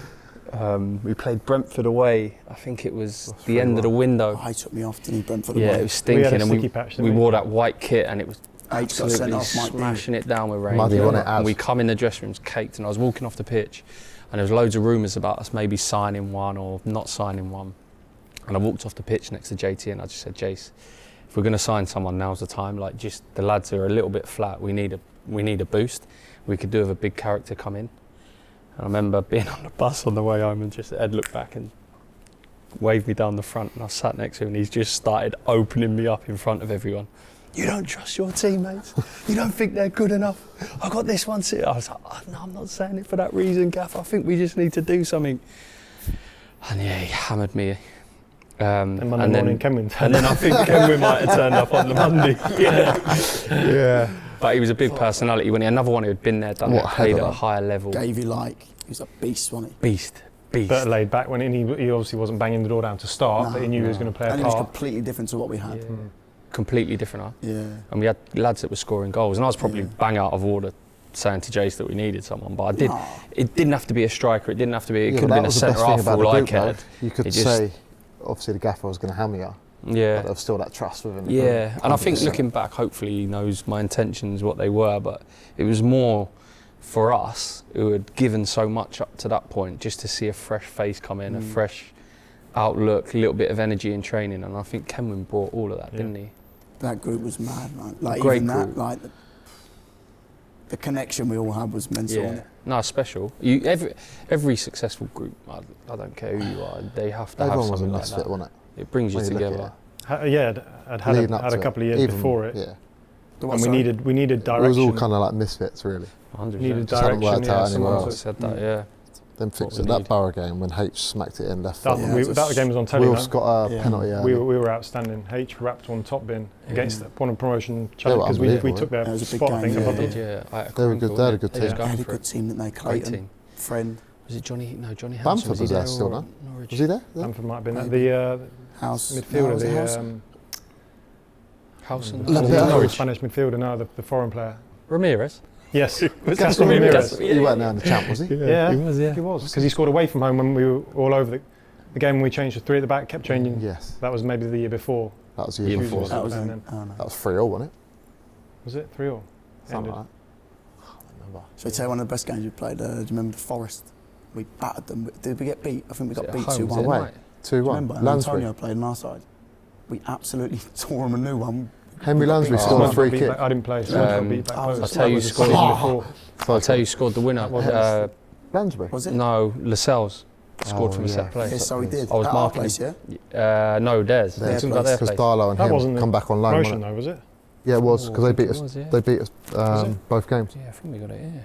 [SPEAKER 1] We played Brentford away. I think it was the end of the window.
[SPEAKER 4] I took me off, didn't he, Brentford?
[SPEAKER 1] Yeah,
[SPEAKER 4] away?
[SPEAKER 1] it was stinking.
[SPEAKER 3] We had a
[SPEAKER 1] And
[SPEAKER 3] sticky patch, didn't
[SPEAKER 1] we
[SPEAKER 3] we?
[SPEAKER 1] wore that white kit and it was
[SPEAKER 4] H got sent
[SPEAKER 1] absolutely
[SPEAKER 4] off, Mike Dean.
[SPEAKER 1] smashing it down with rain.
[SPEAKER 2] Muddy, wasn't it,
[SPEAKER 1] And
[SPEAKER 2] as?
[SPEAKER 1] we come in the dressing rooms caked, and I was walking off the pitch and there was loads of rumours about us maybe signing one or not signing one. And I walked off the pitch next to JT and I just said, Jace, if we're going to sign someone, now's the time. Like, just the lads are a little bit flat. We need a boost. We could do with a big character come in. And I remember being on the bus on the way home and just Ed looked back and waved me down the front, and I sat next to him and he's just started opening me up in front of everyone. You don't trust your teammates? You don't think they're good enough? I got this one sitting. I was like, oh, no, I'm not saying it for that reason, Gaff. I think we just need to do something. And yeah, he hammered me.
[SPEAKER 3] And Monday morning, Kenwin
[SPEAKER 1] And then I think Kenwin might have turned up on the Monday.
[SPEAKER 2] Yeah.
[SPEAKER 1] But he was a big personality. When he another one who had been there, done
[SPEAKER 2] What
[SPEAKER 1] it, played at
[SPEAKER 2] header.
[SPEAKER 1] a higher level.
[SPEAKER 4] Gave you like, he was a beast, wasn't he?
[SPEAKER 1] Beast.
[SPEAKER 3] but laid back when he obviously wasn't banging the door down to start, but he knew he was going to play a
[SPEAKER 4] And it was
[SPEAKER 3] part.
[SPEAKER 4] completely different to what we had.
[SPEAKER 1] Completely different.
[SPEAKER 4] Yeah.
[SPEAKER 1] And we had lads that were scoring goals, and I was probably bang out of order saying to Jace that we needed someone, but I did. It didn't have to be a striker. It didn't have to be. It could have been a centre half for all I cared.
[SPEAKER 2] You could
[SPEAKER 1] It just-
[SPEAKER 2] say, obviously the gaffer was going to hammer you,
[SPEAKER 1] Yeah.
[SPEAKER 2] But there was still that trust with him.
[SPEAKER 1] Yeah, and I think
[SPEAKER 2] 100%.
[SPEAKER 1] looking back, hopefully he knows my intentions, what they were, but it was more for us who had given so much up to that point, just to see a fresh face come in, a fresh outlook, a little bit of energy in training, and I think Kenwyn brought all of that, didn't he?
[SPEAKER 4] That group was mad, man. Like
[SPEAKER 1] Great
[SPEAKER 4] even
[SPEAKER 1] group.
[SPEAKER 4] that, like the connection we all had was mental.
[SPEAKER 1] Yeah, no, special. Every successful group, I don't care who you are, they have to
[SPEAKER 2] Everyone
[SPEAKER 1] have
[SPEAKER 2] was a
[SPEAKER 1] something like
[SPEAKER 2] misfit,
[SPEAKER 1] that.
[SPEAKER 2] wasn't it?
[SPEAKER 1] It brings you
[SPEAKER 2] When you look
[SPEAKER 1] together.
[SPEAKER 3] I'd had
[SPEAKER 2] Leading up
[SPEAKER 3] a
[SPEAKER 2] to
[SPEAKER 3] couple of years
[SPEAKER 2] Even-
[SPEAKER 3] before it,
[SPEAKER 2] Yeah.
[SPEAKER 3] and we needed
[SPEAKER 2] It
[SPEAKER 3] direction.
[SPEAKER 2] was all kind of like misfits, really.
[SPEAKER 1] 100%.
[SPEAKER 3] Needed
[SPEAKER 2] Just hadn't
[SPEAKER 3] direction.
[SPEAKER 2] worked
[SPEAKER 3] Yeah,
[SPEAKER 2] out
[SPEAKER 3] someone
[SPEAKER 2] anywhere
[SPEAKER 3] to-
[SPEAKER 2] else.
[SPEAKER 1] Said that, yeah.
[SPEAKER 2] Then fixed
[SPEAKER 1] we
[SPEAKER 2] it. That
[SPEAKER 1] need.
[SPEAKER 2] Borough game when H smacked it in left
[SPEAKER 3] That,
[SPEAKER 2] foot.
[SPEAKER 4] Yeah,
[SPEAKER 3] that game was on telly.
[SPEAKER 2] Will's
[SPEAKER 3] no?
[SPEAKER 2] got a
[SPEAKER 4] Yeah.
[SPEAKER 2] penalty.
[SPEAKER 3] We were outstanding. H wrapped one top bin against one of the promotion
[SPEAKER 2] were
[SPEAKER 3] challenge because we
[SPEAKER 2] unbelievable,
[SPEAKER 3] took their
[SPEAKER 4] That was a big
[SPEAKER 3] spot. I
[SPEAKER 4] game,
[SPEAKER 3] think
[SPEAKER 4] yeah.
[SPEAKER 3] above
[SPEAKER 1] Did
[SPEAKER 3] them.
[SPEAKER 1] you?
[SPEAKER 2] They were good. They had a good
[SPEAKER 1] They was
[SPEAKER 2] team.
[SPEAKER 4] They
[SPEAKER 1] going
[SPEAKER 4] had a
[SPEAKER 1] for
[SPEAKER 4] good
[SPEAKER 1] it.
[SPEAKER 4] team, didn't they?
[SPEAKER 1] Great
[SPEAKER 4] Clayton,
[SPEAKER 1] team.
[SPEAKER 4] Friend,
[SPEAKER 1] Was it Johnny? No, Johnny
[SPEAKER 2] Bamford
[SPEAKER 1] Hanson.
[SPEAKER 2] was
[SPEAKER 1] he
[SPEAKER 2] there
[SPEAKER 1] there
[SPEAKER 2] still,
[SPEAKER 1] or
[SPEAKER 2] no?
[SPEAKER 1] Norwich?
[SPEAKER 2] Was he there?
[SPEAKER 3] Bamford might have been
[SPEAKER 4] Maybe.
[SPEAKER 3] the
[SPEAKER 4] House.
[SPEAKER 3] midfielder.
[SPEAKER 4] was it House?
[SPEAKER 1] Howson?
[SPEAKER 3] The Spanish midfielder. No, the foreign player.
[SPEAKER 1] Ramirez.
[SPEAKER 3] Yes,
[SPEAKER 2] That's
[SPEAKER 3] Castro Ramirez.
[SPEAKER 2] He weren't there in the champ, was he?
[SPEAKER 3] Yeah,
[SPEAKER 1] he was. Yeah,
[SPEAKER 3] he was because he scored away from home when we were all over the game. When we changed to 3 at the back, kept changing.
[SPEAKER 2] Yes.
[SPEAKER 3] That was maybe the year before.
[SPEAKER 2] That was the year
[SPEAKER 1] Year
[SPEAKER 2] before.
[SPEAKER 1] before.
[SPEAKER 4] That was
[SPEAKER 3] And
[SPEAKER 4] in,
[SPEAKER 3] then-
[SPEAKER 4] oh, no.
[SPEAKER 2] That was 3-0, wasn't it?
[SPEAKER 3] Was it 3-3?
[SPEAKER 2] Something
[SPEAKER 3] Ended.
[SPEAKER 2] like that. I can't remember.
[SPEAKER 4] Shall I tell you one of the best games we played? Do you remember the Forest? We battered them. Did we get beat? I think we got beat 2-1.
[SPEAKER 2] Away. 2-1.
[SPEAKER 4] Remember? And
[SPEAKER 2] Lansbury.
[SPEAKER 4] Antonio played on our side. We absolutely tore him a new one.
[SPEAKER 2] Henry Lansbury
[SPEAKER 4] Oh.
[SPEAKER 2] scored a
[SPEAKER 3] Someone
[SPEAKER 2] free
[SPEAKER 3] got beat
[SPEAKER 2] kick.
[SPEAKER 3] back- I didn't play. Someone got beat back
[SPEAKER 4] I'll
[SPEAKER 3] post.
[SPEAKER 1] tell you
[SPEAKER 3] That was the
[SPEAKER 1] scored-
[SPEAKER 3] season
[SPEAKER 2] Oh.
[SPEAKER 3] before.
[SPEAKER 1] I'll tell you, who scored the winner.
[SPEAKER 3] That wasn't-
[SPEAKER 2] Lansbury.
[SPEAKER 4] Was it?
[SPEAKER 1] No, Lascelles scored from a set play.
[SPEAKER 4] Yeah, so he did.
[SPEAKER 1] I was
[SPEAKER 4] At our
[SPEAKER 1] marking.
[SPEAKER 4] place, yeah?
[SPEAKER 1] No, theirs.
[SPEAKER 4] Their
[SPEAKER 1] Talking about their
[SPEAKER 2] Because
[SPEAKER 1] place.
[SPEAKER 2] Darlow and
[SPEAKER 3] That wasn't
[SPEAKER 2] him
[SPEAKER 3] the
[SPEAKER 2] come back on loan.
[SPEAKER 3] Promotion
[SPEAKER 2] wasn't it?
[SPEAKER 3] though, was it?
[SPEAKER 2] Yeah, it was because
[SPEAKER 1] Oh,
[SPEAKER 2] they beat
[SPEAKER 1] it
[SPEAKER 2] us.
[SPEAKER 1] was, yeah.
[SPEAKER 2] They beat us
[SPEAKER 3] it?
[SPEAKER 2] both games.
[SPEAKER 1] Yeah, I think we got it. Yeah.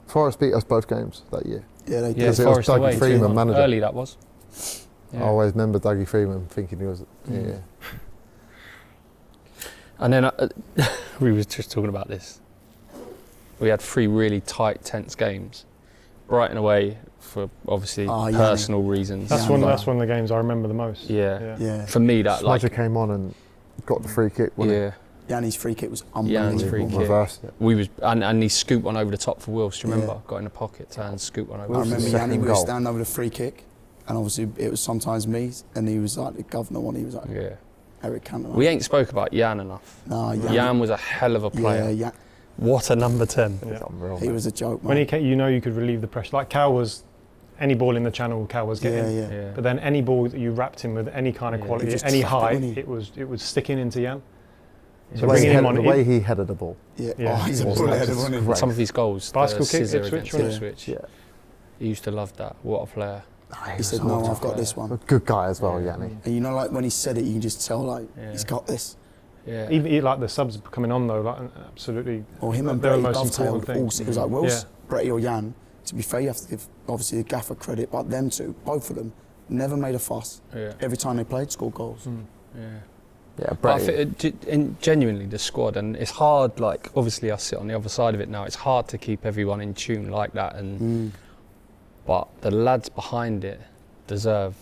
[SPEAKER 2] Forest beat us both games that year.
[SPEAKER 4] Yeah, they
[SPEAKER 1] Yeah,
[SPEAKER 4] did.
[SPEAKER 2] Because it was
[SPEAKER 1] Forest
[SPEAKER 2] Dougie
[SPEAKER 1] away.
[SPEAKER 2] Freeman manager.
[SPEAKER 1] Early that was.
[SPEAKER 2] I always remember Dougie Freeman thinking he was. Yeah.
[SPEAKER 1] And then we was just talking about this. We had 3 really tight, tense games. Brighton away for obviously
[SPEAKER 4] Oh, yeah.
[SPEAKER 1] personal reasons.
[SPEAKER 3] That's
[SPEAKER 4] Yeah,
[SPEAKER 3] one.
[SPEAKER 4] but-
[SPEAKER 3] That's one of the games I remember the most.
[SPEAKER 1] Yeah.
[SPEAKER 4] Yeah.
[SPEAKER 1] For me, that like
[SPEAKER 2] Smudger came on and got the free kick. Wasn't
[SPEAKER 1] yeah,
[SPEAKER 4] Yanni's free kick was
[SPEAKER 1] Yanni's
[SPEAKER 4] unbelievable.
[SPEAKER 1] free
[SPEAKER 2] he?
[SPEAKER 1] kick.
[SPEAKER 2] Reversed it.
[SPEAKER 1] we was and he scooped one over the top for Wills. Do you remember?
[SPEAKER 4] Yeah.
[SPEAKER 1] Got in the pocket, turned, scooped one over.
[SPEAKER 4] I
[SPEAKER 2] Wilson
[SPEAKER 4] remember
[SPEAKER 2] second
[SPEAKER 4] Yanni would
[SPEAKER 2] goal.
[SPEAKER 4] stand over the free kick, and obviously it was sometimes me, and he was like the governor one. He was like
[SPEAKER 1] Yeah.
[SPEAKER 4] Eric Cantona.
[SPEAKER 1] We ain't spoke about Jan enough.
[SPEAKER 4] No,
[SPEAKER 1] Jan was a hell of a player.
[SPEAKER 4] Yeah,
[SPEAKER 1] What a number 10.
[SPEAKER 3] Yeah.
[SPEAKER 2] It's unreal.
[SPEAKER 4] he
[SPEAKER 2] man.
[SPEAKER 4] was a joke, man.
[SPEAKER 3] When he came, you could relieve the pressure. Like Cal was, any ball in the channel, Cal was getting.
[SPEAKER 4] yeah.
[SPEAKER 1] Yeah.
[SPEAKER 3] But then any ball that you wrapped him with any kind of
[SPEAKER 1] Yeah.
[SPEAKER 3] quality,
[SPEAKER 4] He just
[SPEAKER 3] any
[SPEAKER 4] trapped it,
[SPEAKER 3] height,
[SPEAKER 4] wouldn't he?
[SPEAKER 3] it was sticking into Jan.
[SPEAKER 1] Yeah.
[SPEAKER 3] So
[SPEAKER 2] the way,
[SPEAKER 3] bringing
[SPEAKER 2] he
[SPEAKER 3] him
[SPEAKER 2] headed,
[SPEAKER 3] on,
[SPEAKER 2] the way he headed the ball.
[SPEAKER 4] Yeah.
[SPEAKER 3] Yeah.
[SPEAKER 4] Oh, he's a
[SPEAKER 2] Was
[SPEAKER 4] bullet
[SPEAKER 2] like
[SPEAKER 4] header,
[SPEAKER 2] just
[SPEAKER 4] wasn't he?
[SPEAKER 2] great.
[SPEAKER 1] Some of his goals,
[SPEAKER 3] Bicycle
[SPEAKER 1] the
[SPEAKER 3] kick,
[SPEAKER 1] scissor
[SPEAKER 3] Ipswich,
[SPEAKER 1] against
[SPEAKER 4] wasn't it?
[SPEAKER 1] Ipswich.
[SPEAKER 2] Yeah.
[SPEAKER 1] He used to love that. What a player.
[SPEAKER 4] He said, "No, I've got this one."
[SPEAKER 2] A good guy as well,
[SPEAKER 1] Yeah.
[SPEAKER 2] Yanni.
[SPEAKER 4] And you know, like when he said it, you can just tell, like
[SPEAKER 1] Yeah.
[SPEAKER 4] he's got this.
[SPEAKER 1] Yeah.
[SPEAKER 3] even like the subs coming on though, like absolutely.
[SPEAKER 4] Or him and
[SPEAKER 3] They're the
[SPEAKER 4] Bretty
[SPEAKER 3] most important
[SPEAKER 4] dovetailed.
[SPEAKER 3] thing.
[SPEAKER 4] It was like Wills,
[SPEAKER 3] Yeah.
[SPEAKER 4] Bretty or Jan. To be fair, you have to give obviously the gaffer credit, but them two, both of them, never made a fuss.
[SPEAKER 1] Yeah.
[SPEAKER 4] Every time they played, scored goals.
[SPEAKER 1] Yeah.
[SPEAKER 2] Yeah,
[SPEAKER 1] But I
[SPEAKER 2] Brady.
[SPEAKER 1] think genuinely the squad, and it's hard. Like obviously, I sit on the other side of it now. It's hard to keep everyone in tune like that, and but the lads behind it deserve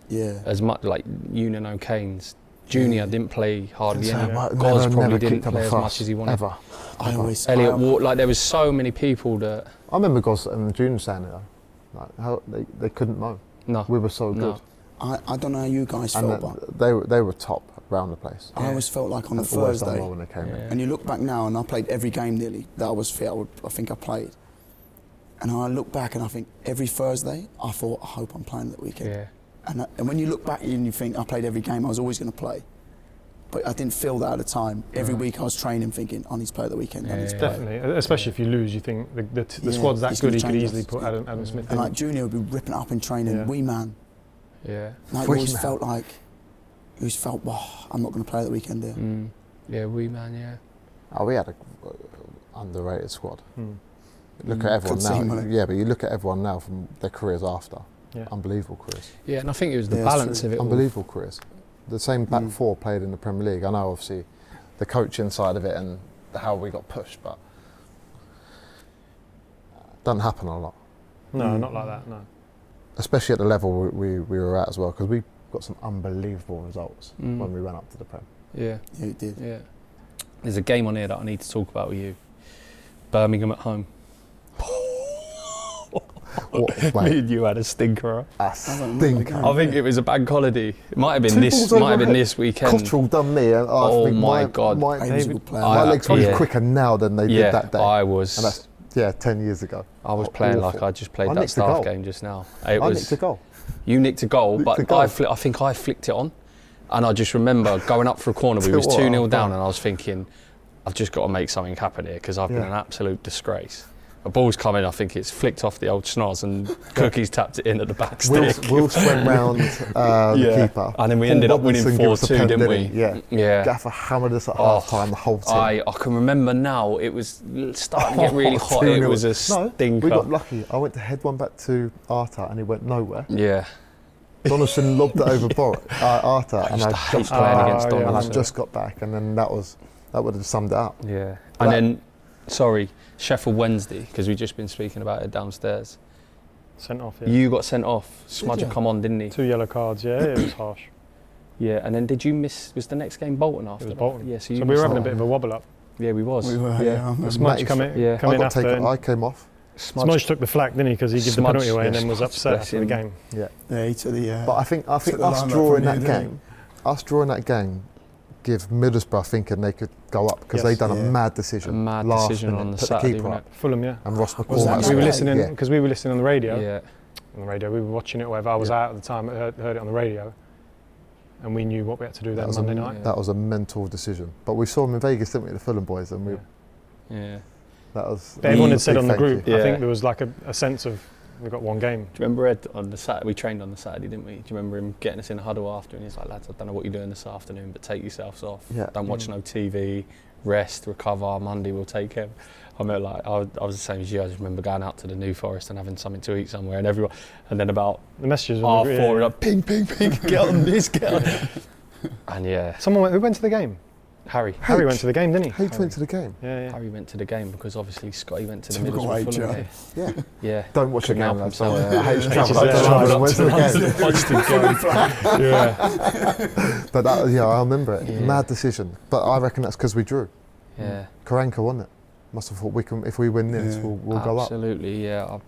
[SPEAKER 4] Yeah.
[SPEAKER 1] as much. Like Union O'Kane's Junior didn't play hardly
[SPEAKER 2] So,
[SPEAKER 1] any.
[SPEAKER 2] like,
[SPEAKER 1] Goz
[SPEAKER 2] never
[SPEAKER 1] probably didn't
[SPEAKER 2] kicked up
[SPEAKER 1] play
[SPEAKER 2] a
[SPEAKER 1] as
[SPEAKER 2] fuss,
[SPEAKER 1] much as he wanted.
[SPEAKER 2] Ever.
[SPEAKER 4] I always.
[SPEAKER 1] Elliot
[SPEAKER 4] I-
[SPEAKER 1] Ward, like there was so many people that
[SPEAKER 2] I remember Goss and the juniors saying it though. Like how they couldn't moan.
[SPEAKER 1] no.
[SPEAKER 2] We were so
[SPEAKER 1] No.
[SPEAKER 2] good.
[SPEAKER 4] I don't know how you guys
[SPEAKER 2] And
[SPEAKER 4] felt, but
[SPEAKER 2] they were top around the place.
[SPEAKER 4] I always felt like on a
[SPEAKER 2] And always done
[SPEAKER 4] Thursday,
[SPEAKER 2] well when they came in.
[SPEAKER 1] Yeah.
[SPEAKER 4] and you look back now, and I played every game nearly that I was fit. I think I played. And I look back and I think every Thursday, I thought, I hope I'm playing that weekend.
[SPEAKER 1] Yeah.
[SPEAKER 4] And when you look back and you think, I played every game, I was always going to play. But I didn't feel that at the time. Every week I was training thinking, I need to play at the weekend, I need to
[SPEAKER 1] Yeah.
[SPEAKER 4] play.
[SPEAKER 3] Definitely, especially if you lose, you think the
[SPEAKER 4] Yeah,
[SPEAKER 3] squad's that
[SPEAKER 4] he's
[SPEAKER 3] good.
[SPEAKER 4] gonna
[SPEAKER 3] He could
[SPEAKER 4] change
[SPEAKER 3] easily
[SPEAKER 4] us.
[SPEAKER 3] put Adam Smith
[SPEAKER 4] And
[SPEAKER 3] in.
[SPEAKER 4] like Junior would be ripping it up in training,
[SPEAKER 3] Yeah.
[SPEAKER 4] wee man.
[SPEAKER 1] Yeah.
[SPEAKER 4] Like,
[SPEAKER 2] Wee
[SPEAKER 4] you always
[SPEAKER 2] man.
[SPEAKER 4] felt like, you always felt, I'm not going to play at the weekend there.
[SPEAKER 1] Mm. Yeah. Wee man. Yeah.
[SPEAKER 2] Oh, we had a underrated squad.
[SPEAKER 3] Hmm.
[SPEAKER 2] Look at everyone
[SPEAKER 4] Good team,
[SPEAKER 2] now.
[SPEAKER 4] wasn't it?
[SPEAKER 2] Yeah, but you look at everyone now from their careers after.
[SPEAKER 3] Yeah.
[SPEAKER 2] Unbelievable careers.
[SPEAKER 1] Yeah. And I think it was the
[SPEAKER 4] Yeah, it's
[SPEAKER 1] balance
[SPEAKER 4] true.
[SPEAKER 1] of it. all.
[SPEAKER 2] Unbelievable careers. The same back
[SPEAKER 4] Mm.
[SPEAKER 2] four played in the Premier League. I know obviously the coaching side of it and how we got pushed, but doesn't happen a lot.
[SPEAKER 3] No,
[SPEAKER 4] Mm.
[SPEAKER 3] not like that. No.
[SPEAKER 2] Especially at the level we were at as well, because we got some unbelievable results
[SPEAKER 1] Mm.
[SPEAKER 2] when we went up to the Prem.
[SPEAKER 1] Yeah.
[SPEAKER 4] Yeah, it did.
[SPEAKER 1] Yeah. There's a game on here that I need to talk about with you. Birmingham at home.
[SPEAKER 2] What,
[SPEAKER 1] Me
[SPEAKER 2] mate?
[SPEAKER 1] and you had a stinker.
[SPEAKER 2] A stinker.
[SPEAKER 1] I think it was a bank holiday. It might have been
[SPEAKER 2] 2
[SPEAKER 1] this.
[SPEAKER 2] balls over
[SPEAKER 1] Might have been
[SPEAKER 2] head.
[SPEAKER 1] this weekend.
[SPEAKER 2] Cottrell done me, and I
[SPEAKER 1] Oh
[SPEAKER 2] think
[SPEAKER 1] my God.
[SPEAKER 2] my
[SPEAKER 4] He was a good player.
[SPEAKER 2] my legs are
[SPEAKER 1] yeah.
[SPEAKER 2] quicker now than they did that day.
[SPEAKER 1] I
[SPEAKER 2] and
[SPEAKER 1] was.
[SPEAKER 2] that's 10 years ago.
[SPEAKER 1] I was playing
[SPEAKER 2] awful.
[SPEAKER 1] like I just played
[SPEAKER 2] I
[SPEAKER 1] that
[SPEAKER 2] nicked a goal.
[SPEAKER 1] staff game just now. It
[SPEAKER 2] I
[SPEAKER 1] was.
[SPEAKER 2] nicked a goal.
[SPEAKER 1] You nicked a goal,
[SPEAKER 2] Nicked
[SPEAKER 1] but
[SPEAKER 2] a goal.
[SPEAKER 1] I think I flicked it on, and I just remember going up for a corner. We was 2-0 down, and I was thinking, I've just got to make something happen here because I've been an absolute disgrace. A ball's come in, I think it's flicked off the old schnoz, and Cookie's tapped it in at the back stick.
[SPEAKER 2] Wills went round the keeper,
[SPEAKER 1] and then we ended up winning 4-2, didn't we?
[SPEAKER 2] Yeah. Gaffer hammered us at half time, the whole team.
[SPEAKER 1] I can remember now. It was starting to get really hot. It was a stinker.
[SPEAKER 2] We got lucky. I went to head one back to Arta, and he went nowhere.
[SPEAKER 1] Yeah.
[SPEAKER 2] Donaldson lobbed it over Arta, and I
[SPEAKER 1] hate playing against Donaldson.
[SPEAKER 2] And I just got back, and then that would have summed it up.
[SPEAKER 1] Yeah. And then, Sheffield Wednesday, because we've just been speaking about it downstairs.
[SPEAKER 3] Sent off, yeah.
[SPEAKER 1] You got sent off. Smudger come on, didn't he?
[SPEAKER 3] 2 yellow cards, yeah, it was harsh.
[SPEAKER 1] Yeah, and then did you miss, was the next game Bolton after
[SPEAKER 3] It was
[SPEAKER 1] that?
[SPEAKER 3] Bolton.
[SPEAKER 1] Yeah, so
[SPEAKER 3] we were having a bit of a wobble up.
[SPEAKER 1] Yeah, we was.
[SPEAKER 4] We were,
[SPEAKER 1] yeah.
[SPEAKER 4] yeah.
[SPEAKER 3] Smudge come in after.
[SPEAKER 2] I came off.
[SPEAKER 3] Smudge took the flak, didn't he? Because he gave the penalty away and then was upset after the game.
[SPEAKER 2] Yeah.
[SPEAKER 4] Yeah, he took the...
[SPEAKER 2] But I think us drawing that game, give Middlesbrough thinking they could go up because they done a mad decision.
[SPEAKER 1] A mad decision on the Saturday, wasn't it?
[SPEAKER 3] Fulham, yeah.
[SPEAKER 2] And Ross McCormack.
[SPEAKER 3] We were listening because we were listening on the radio.
[SPEAKER 1] Yeah.
[SPEAKER 3] On the radio, we were watching it. Or whatever. I was out at the time. I heard it on the radio, and we knew what we had to do that Monday night.
[SPEAKER 2] That was a mental decision. But we saw them in Vegas, didn't we, the Fulham boys, and that was.
[SPEAKER 3] Everyone had said on the group.
[SPEAKER 1] Yeah.
[SPEAKER 3] I think there was like a sense of we got one game.
[SPEAKER 1] Do you remember Ed on the Saturday? We trained on the Saturday, didn't we? Do you remember him getting us in a huddle after? And he's like, lads, I don't know what you're doing this afternoon, but take yourselves off.
[SPEAKER 2] Yeah.
[SPEAKER 1] Don't watch no TV. Rest, recover. Monday we'll take him. I mean, like I was the same as you. I just remember going out to the New Forest and having something to eat somewhere, and everyone. And then about
[SPEAKER 3] the messages
[SPEAKER 1] half 4, like ping, ping, ping, get on this, get on. And
[SPEAKER 3] who went to the game?
[SPEAKER 1] Harry
[SPEAKER 3] went to the game, didn't he?
[SPEAKER 2] H went to the game.
[SPEAKER 3] Yeah.
[SPEAKER 1] Harry went to the game because obviously Scotty went to the
[SPEAKER 4] Typical
[SPEAKER 1] Middlesbrough. Yeah.
[SPEAKER 2] Don't watch the game.
[SPEAKER 1] Couldn't help
[SPEAKER 2] H
[SPEAKER 1] himself.
[SPEAKER 2] travelled. Went to the game.
[SPEAKER 1] Yeah.
[SPEAKER 2] But that, I remember it. Yeah. Mad decision. But I reckon that's because we drew.
[SPEAKER 1] Yeah.
[SPEAKER 2] Karanka won it. Must have thought if we win this, we'll go up.
[SPEAKER 1] Absolutely, yeah. I'd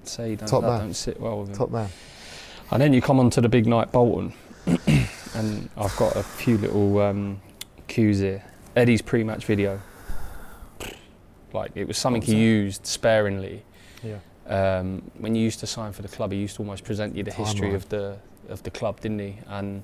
[SPEAKER 1] say that don't sit well with him.
[SPEAKER 2] Top man.
[SPEAKER 1] And then you come on to the big night, Bolton, and I've got a few little cues here. Eddie's pre-match video. Like it was something he used sparingly.
[SPEAKER 3] Yeah.
[SPEAKER 1] When you used to sign for the club, he used to almost present you the history of the club, didn't he? And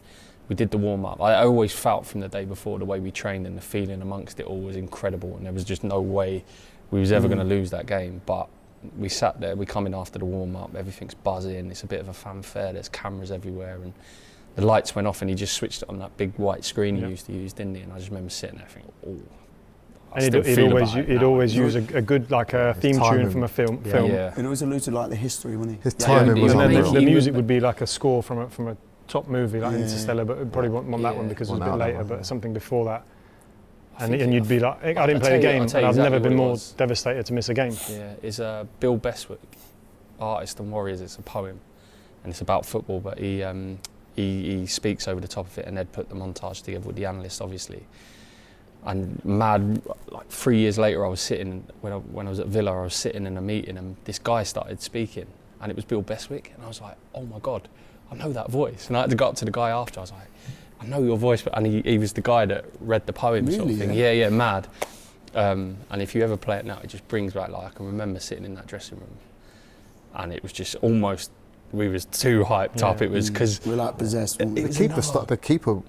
[SPEAKER 1] we did the warm-up. I always felt from the day before the way we trained and the feeling amongst it all was incredible, and there was just no way we was ever going to lose that game. But we sat there, we come in after the warm-up, everything's buzzing, it's a bit of a fanfare, there's cameras everywhere, and the lights went off and he just switched it on that big white screen he used to use, didn't he? And I just remember sitting there thinking,
[SPEAKER 3] And he'd always use a good theme tune from a film.
[SPEAKER 1] Yeah.
[SPEAKER 4] It always alluded to like the history, wasn't he?
[SPEAKER 2] His timing was unreal.
[SPEAKER 3] The music would be like a score from a top movie like Interstellar, but probably won't that one because it was a bit later, but something before that. And you'd be like, I didn't play the game, and I've never been more devastated to miss a game.
[SPEAKER 1] Yeah, it's Bill Bestwick, Artist and Warriors. It's a poem, and it's about football, but he speaks over the top of it, and Ed put the montage together with the analyst, obviously. And mad, like 3 years later, I was sitting, when I was at Villa, I was sitting in a meeting, and this guy started speaking, and it was Bill Bestwick, and I was like, oh my God, I know that voice. And I had to go up to the guy after, I was like, I know your voice, and he was the guy that read the poem sort of thing. Yeah, mad. And if you ever play it now, it just brings back, like, I can remember sitting in that dressing room, and it was just almost, we was too hyped up. It was because
[SPEAKER 4] we were like possessed.
[SPEAKER 2] Their keeper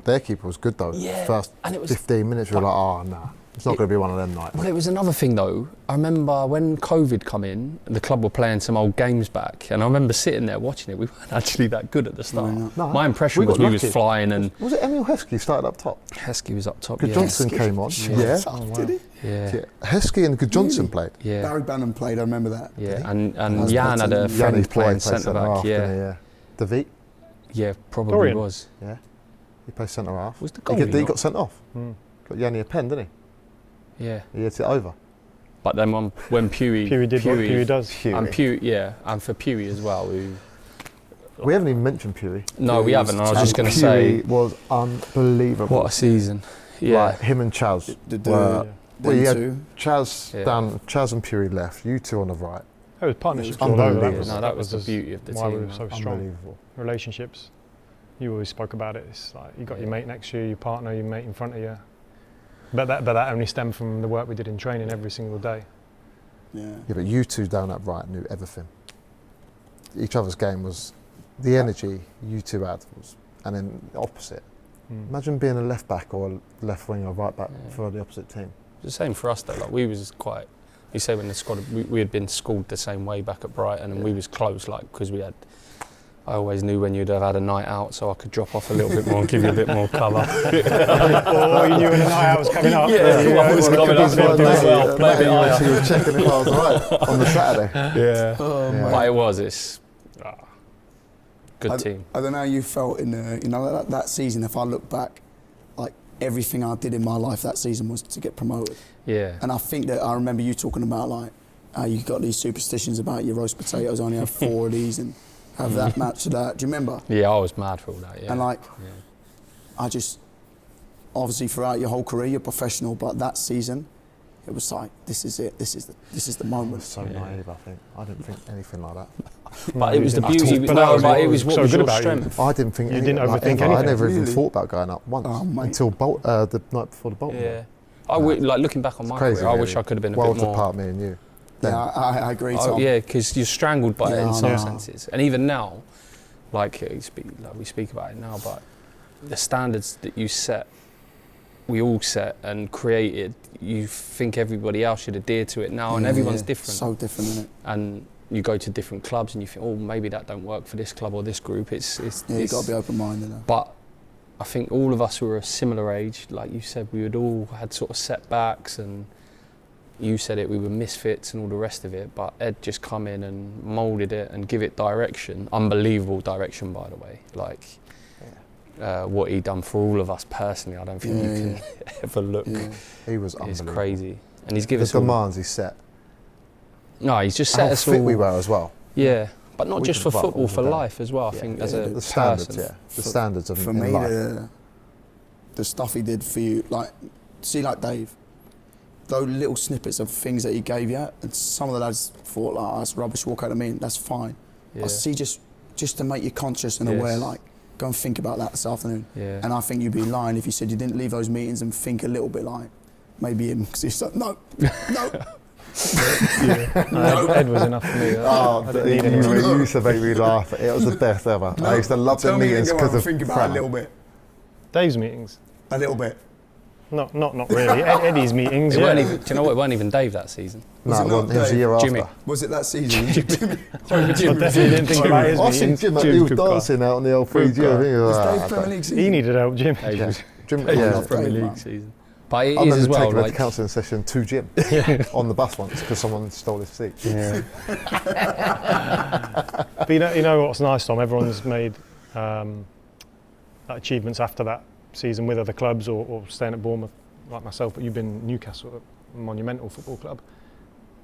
[SPEAKER 2] was good though.
[SPEAKER 1] Yeah,
[SPEAKER 2] first 15 minutes, we were like, oh nah, it's not going to be one of them nights.
[SPEAKER 1] Well, it was another thing though. I remember when COVID come in, the club were playing some old games back, and I remember sitting there watching it. We weren't actually that good at the start.
[SPEAKER 2] No.
[SPEAKER 1] My impression was we was flying, and
[SPEAKER 2] was it Emil Heskey started up top?
[SPEAKER 1] Heskey was up top.
[SPEAKER 2] Johnson came on.
[SPEAKER 4] Yeah. Oh, wow. Did he?
[SPEAKER 1] Yeah.
[SPEAKER 2] Heskey and Johnson played.
[SPEAKER 1] Yeah.
[SPEAKER 4] Barry Bannon played. I remember that.
[SPEAKER 1] Yeah, and Jan had a friend playing centre back. Yeah.
[SPEAKER 2] David?
[SPEAKER 1] Yeah, probably
[SPEAKER 3] Dorian.
[SPEAKER 1] was.
[SPEAKER 2] Yeah. He plays centre half.
[SPEAKER 1] Was the goalie
[SPEAKER 2] he got sent off. Got Yanni a pen, didn't he?
[SPEAKER 1] Yeah.
[SPEAKER 2] He hit it over.
[SPEAKER 1] But then when Pewey
[SPEAKER 3] did what Pewey does.
[SPEAKER 1] And Pewey, and for Pewey as well.
[SPEAKER 2] We haven't even mentioned Pewey.
[SPEAKER 1] No, we haven't. I was just going to say,
[SPEAKER 2] Pewey was unbelievable.
[SPEAKER 1] What a season. Yeah.
[SPEAKER 2] Like him and Chaz. Chaz and Pewey left. You two on the right.
[SPEAKER 3] It was partnerships
[SPEAKER 2] It
[SPEAKER 3] all
[SPEAKER 2] was
[SPEAKER 3] over.
[SPEAKER 2] unbelievable.
[SPEAKER 1] That was the beauty of the
[SPEAKER 3] why
[SPEAKER 1] team.
[SPEAKER 3] we were so strong.
[SPEAKER 2] Unbelievable.
[SPEAKER 3] Relationships. You always spoke about it. It's like you got your mate next to you, your partner, your mate in front of you. But that only stemmed from the work we did in training every single day.
[SPEAKER 2] Yeah, but you two down that right knew everything. Each other's game was the energy you two had was, and then the opposite. Imagine being a left back or a left wing or right back for the opposite team.
[SPEAKER 1] It's the same for us though. Like we was quite. You say when the squad, we had been schooled the same way back at Brighton, and we was close, like because we had. I always knew when you'd have had a night out, so I could drop off a little bit more and give you a bit more cover.
[SPEAKER 3] Or you knew when the night out was coming up.
[SPEAKER 1] I was coming up well. Play a bit higher.
[SPEAKER 2] You were checking if I was right on the Saturday.
[SPEAKER 1] Yeah.
[SPEAKER 2] Yeah.
[SPEAKER 1] But it's good team.
[SPEAKER 4] I don't know how you felt in that season. If I look back, like everything I did in my life that season was to get promoted.
[SPEAKER 1] Yeah.
[SPEAKER 4] And I think that I remember you talking about like how you got these superstitions about your roast potatoes. Only have 4 of these and have that match to that. Do you remember?
[SPEAKER 1] Yeah, I was mad for all that. Yeah.
[SPEAKER 4] And like, I just obviously throughout your whole career, you're professional, but that season, it was like this is it. This is the moment.
[SPEAKER 2] I was so naive. I think I didn't think anything like that.
[SPEAKER 1] But it was the beauty.
[SPEAKER 3] But it
[SPEAKER 1] was what
[SPEAKER 3] so
[SPEAKER 1] was
[SPEAKER 3] good
[SPEAKER 1] your
[SPEAKER 3] about
[SPEAKER 1] strength.
[SPEAKER 2] I didn't think
[SPEAKER 3] You
[SPEAKER 2] anything.
[SPEAKER 3] didn't
[SPEAKER 2] like,
[SPEAKER 3] overthink
[SPEAKER 2] ever. I
[SPEAKER 3] anything.
[SPEAKER 2] never even
[SPEAKER 4] Really?
[SPEAKER 2] thought about going up once until the night before the Bolton.
[SPEAKER 1] Yeah. Like looking back on my
[SPEAKER 2] Crazy,
[SPEAKER 1] career, I
[SPEAKER 2] really.
[SPEAKER 1] wish I could have been a
[SPEAKER 2] Worlds
[SPEAKER 1] bit more.
[SPEAKER 2] apart, me and you. Then.
[SPEAKER 4] Yeah, I agree, Tom.
[SPEAKER 1] Yeah, because you're strangled by it in some
[SPEAKER 3] Yeah.
[SPEAKER 1] senses, and even now, like we speak about it now, but the standards that you set, we all set and created, you think everybody else should adhere to it now, and everyone's different.
[SPEAKER 4] So different, isn't it?
[SPEAKER 1] And you go to different clubs, and you think, oh, maybe that don't work for this club or this group.
[SPEAKER 4] You've got to be open-minded. Though.
[SPEAKER 1] But I think all of us who were a similar age, like you said, we had all had sort of setbacks, and you said it, we were misfits and all the rest of it, but Ed just come in and moulded it and give it direction. Unbelievable direction, by the way. Like, what he done for all of us personally, I don't think you can ever look.
[SPEAKER 2] Yeah. He was
[SPEAKER 1] It's
[SPEAKER 2] unbelievable.
[SPEAKER 1] crazy. And he's given us
[SPEAKER 2] the
[SPEAKER 1] all,
[SPEAKER 2] demands he set.
[SPEAKER 1] no, he's just set
[SPEAKER 2] How
[SPEAKER 1] us
[SPEAKER 2] fit
[SPEAKER 1] all.
[SPEAKER 2] we were as well.
[SPEAKER 1] Yeah, but not
[SPEAKER 2] We
[SPEAKER 1] just
[SPEAKER 2] could
[SPEAKER 1] for
[SPEAKER 2] butt
[SPEAKER 1] football,
[SPEAKER 2] all
[SPEAKER 1] for
[SPEAKER 2] the day.
[SPEAKER 1] life as well, I think, as a
[SPEAKER 2] The standards,
[SPEAKER 1] person.
[SPEAKER 2] the standards of
[SPEAKER 4] For
[SPEAKER 2] in
[SPEAKER 4] me,
[SPEAKER 2] life.
[SPEAKER 4] the stuff he did for you, like Dave, those little snippets of things that he gave you, and some of the lads thought, like, that's rubbish, walk out of me, that's fine.
[SPEAKER 1] Yeah.
[SPEAKER 4] I see just to make you conscious and aware, like, go and think about that this afternoon.
[SPEAKER 1] Yeah.
[SPEAKER 4] And I think you'd be lying if you said you didn't leave those meetings and think a little bit like, maybe him, because he's like, no.
[SPEAKER 3] Ed was enough for me. I didn't need anyone.
[SPEAKER 2] You used to make me laugh. It was the best ever. I used to love the meetings because of
[SPEAKER 4] think about it
[SPEAKER 2] Fran.
[SPEAKER 4] a little bit.
[SPEAKER 3] Dave's meetings.
[SPEAKER 4] A little bit.
[SPEAKER 3] Not really. Eddie's meetings.
[SPEAKER 1] It
[SPEAKER 3] Yeah.
[SPEAKER 1] weren't even, do you know what? It weren't even Dave that season.
[SPEAKER 2] No,
[SPEAKER 4] it not
[SPEAKER 2] it was a year
[SPEAKER 1] Jimmy.
[SPEAKER 2] after.
[SPEAKER 4] Was it that season?
[SPEAKER 3] I definitely didn't think about his
[SPEAKER 2] I seen
[SPEAKER 3] meetings.
[SPEAKER 2] Jim, he
[SPEAKER 1] Jim's
[SPEAKER 2] was
[SPEAKER 1] good guy.
[SPEAKER 2] dancing out on the old 3G. I think he was
[SPEAKER 4] Was
[SPEAKER 2] like,
[SPEAKER 4] Dave Premier League season?
[SPEAKER 3] He needed help, Jim.
[SPEAKER 1] Dave was
[SPEAKER 2] Jim,
[SPEAKER 4] I
[SPEAKER 2] yeah.
[SPEAKER 4] love
[SPEAKER 1] Premier
[SPEAKER 4] Dave,
[SPEAKER 1] League
[SPEAKER 4] man.
[SPEAKER 1] season. But it
[SPEAKER 2] I
[SPEAKER 1] is
[SPEAKER 2] remember
[SPEAKER 1] as well.
[SPEAKER 2] taking a
[SPEAKER 1] Like,
[SPEAKER 2] counselling session to Jim on the bus once because someone stole his seat.
[SPEAKER 1] yeah.
[SPEAKER 3] But you know what's nice, Tom? Everyone's made achievements after that season with other clubs or staying at Bournemouth, like myself. But you've been Newcastle, a monumental football club.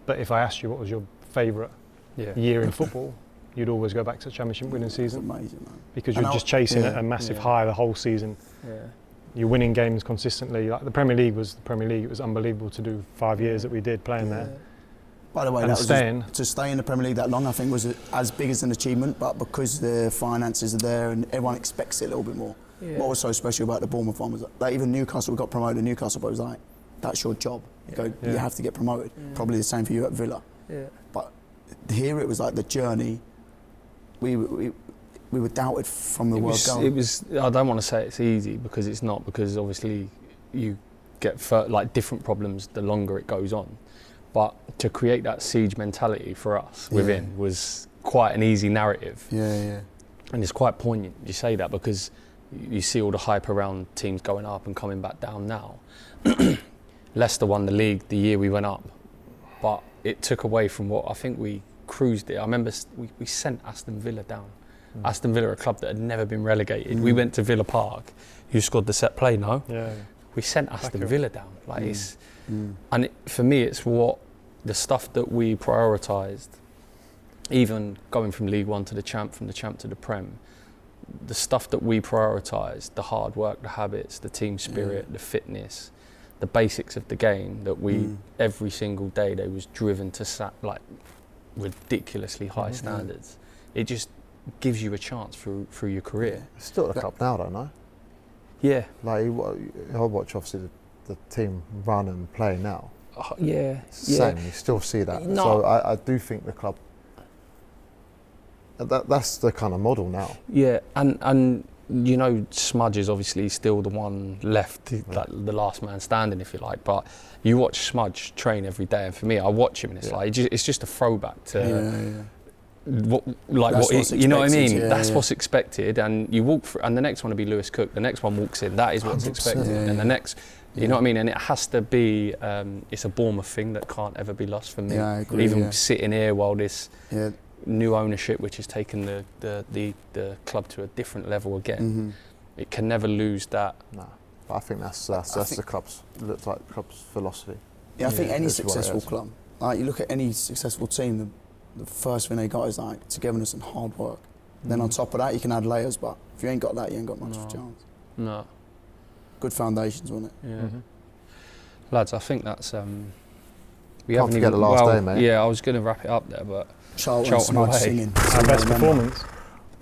[SPEAKER 3] But if I asked you what was your favourite year in football, you'd always go back to the Championship winning season.
[SPEAKER 4] It's amazing, man.
[SPEAKER 3] Because you're just chasing a massive high the whole season.
[SPEAKER 1] Yeah.
[SPEAKER 3] You're winning games consistently. Like the Premier League was the Premier League. It was unbelievable to do 5 years that we did playing there.
[SPEAKER 4] By the way,
[SPEAKER 3] And
[SPEAKER 4] that was
[SPEAKER 3] staying.
[SPEAKER 4] to stay in the Premier League that long, I think, was as big as an achievement. But because the finances are there and everyone expects it a little bit more.
[SPEAKER 1] Yeah.
[SPEAKER 4] What was so special about the Bournemouth one was that even Newcastle got promoted to Newcastle, but it was like, that's your job. You have to get promoted. Probably the same for you at Villa.
[SPEAKER 1] Yeah.
[SPEAKER 4] But here it was like the journey. We were doubted from the word go.
[SPEAKER 1] It was. I don't want to say it's easy because it's not. Because obviously, you get like different problems the longer it goes on. But to create that siege mentality for us within was quite an easy narrative.
[SPEAKER 4] Yeah.
[SPEAKER 1] And it's quite poignant you say that because you see all the hype around teams going up and coming back down now. Leicester won the league the year we went up, but it took away from what I think we cruised it. I remember we sent Aston Villa down. Aston Villa, a club that had never been relegated. We went to Villa Park. Who scored the set play? No.
[SPEAKER 3] Yeah.
[SPEAKER 1] We sent Aston Villa down. Like it's, and for me, it's what the stuff that we prioritised. Even going from League One to the Champ, from the Champ to the Prem, the stuff that we prioritised, the hard work, the habits, the team spirit, the fitness, the basics of the game that we every single day they was driven to ridiculously high standards, it just gives you a chance through your career.
[SPEAKER 2] It's still at the club now, don't I?
[SPEAKER 1] Yeah.
[SPEAKER 2] Like, I watch obviously the team run and play now.
[SPEAKER 1] Yeah.
[SPEAKER 2] Same, you still see that.
[SPEAKER 1] No.
[SPEAKER 2] So I do think the club, that's the kind of model now.
[SPEAKER 1] Yeah, and you know, Smudge is obviously still the one left, like the last man standing, if you like. But you watch Smudge train every day, and for me, I watch him, and it's like it's just a throwback to what you know what I mean. That's what's expected, and you walk through, and the next one will be Lewis Cook. The next one walks in. That is what's expected, and the next. You know what I mean? And it has to be, it's a Bournemouth thing that can't ever be lost for me.
[SPEAKER 4] Yeah, I agree,
[SPEAKER 1] Even sitting here while this new ownership, which has taken the club to a different level again, it can never lose that.
[SPEAKER 2] No, but I think that's the club's, looks like the club's philosophy.
[SPEAKER 4] Yeah, I think any successful club, like you look at any successful team, the first thing they got is like togetherness and hard work. Then on top of that, you can add layers, but if you ain't got that, you ain't got much of a chance.
[SPEAKER 1] No.
[SPEAKER 4] Good foundations, wasn't it?
[SPEAKER 1] Yeah. Lads, I think that's we
[SPEAKER 2] Can't forget the last day, mate.
[SPEAKER 1] Yeah, I was going to wrap it up there, but
[SPEAKER 4] Charlton
[SPEAKER 1] away.
[SPEAKER 4] singing.
[SPEAKER 3] Our best performance.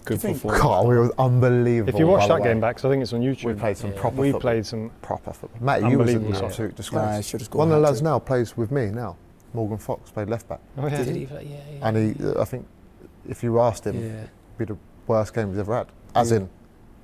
[SPEAKER 1] Good performance.
[SPEAKER 2] God, we were unbelievable.
[SPEAKER 3] If you watch that game back, because I think it's on YouTube.
[SPEAKER 2] we played some proper
[SPEAKER 3] We
[SPEAKER 2] football.
[SPEAKER 3] played some
[SPEAKER 2] proper football. Matty, you was an
[SPEAKER 3] unbelievable
[SPEAKER 2] absolute disgrace.
[SPEAKER 4] Nah, he should have scored
[SPEAKER 2] One of the
[SPEAKER 4] a
[SPEAKER 2] lads
[SPEAKER 4] hat-trick.
[SPEAKER 2] now plays with me now. Morgan Fox played left back.
[SPEAKER 3] Oh, yeah.
[SPEAKER 1] Did he? Yeah.
[SPEAKER 2] And he, I think, if you asked him, it'd be the worst game he's ever had. As in,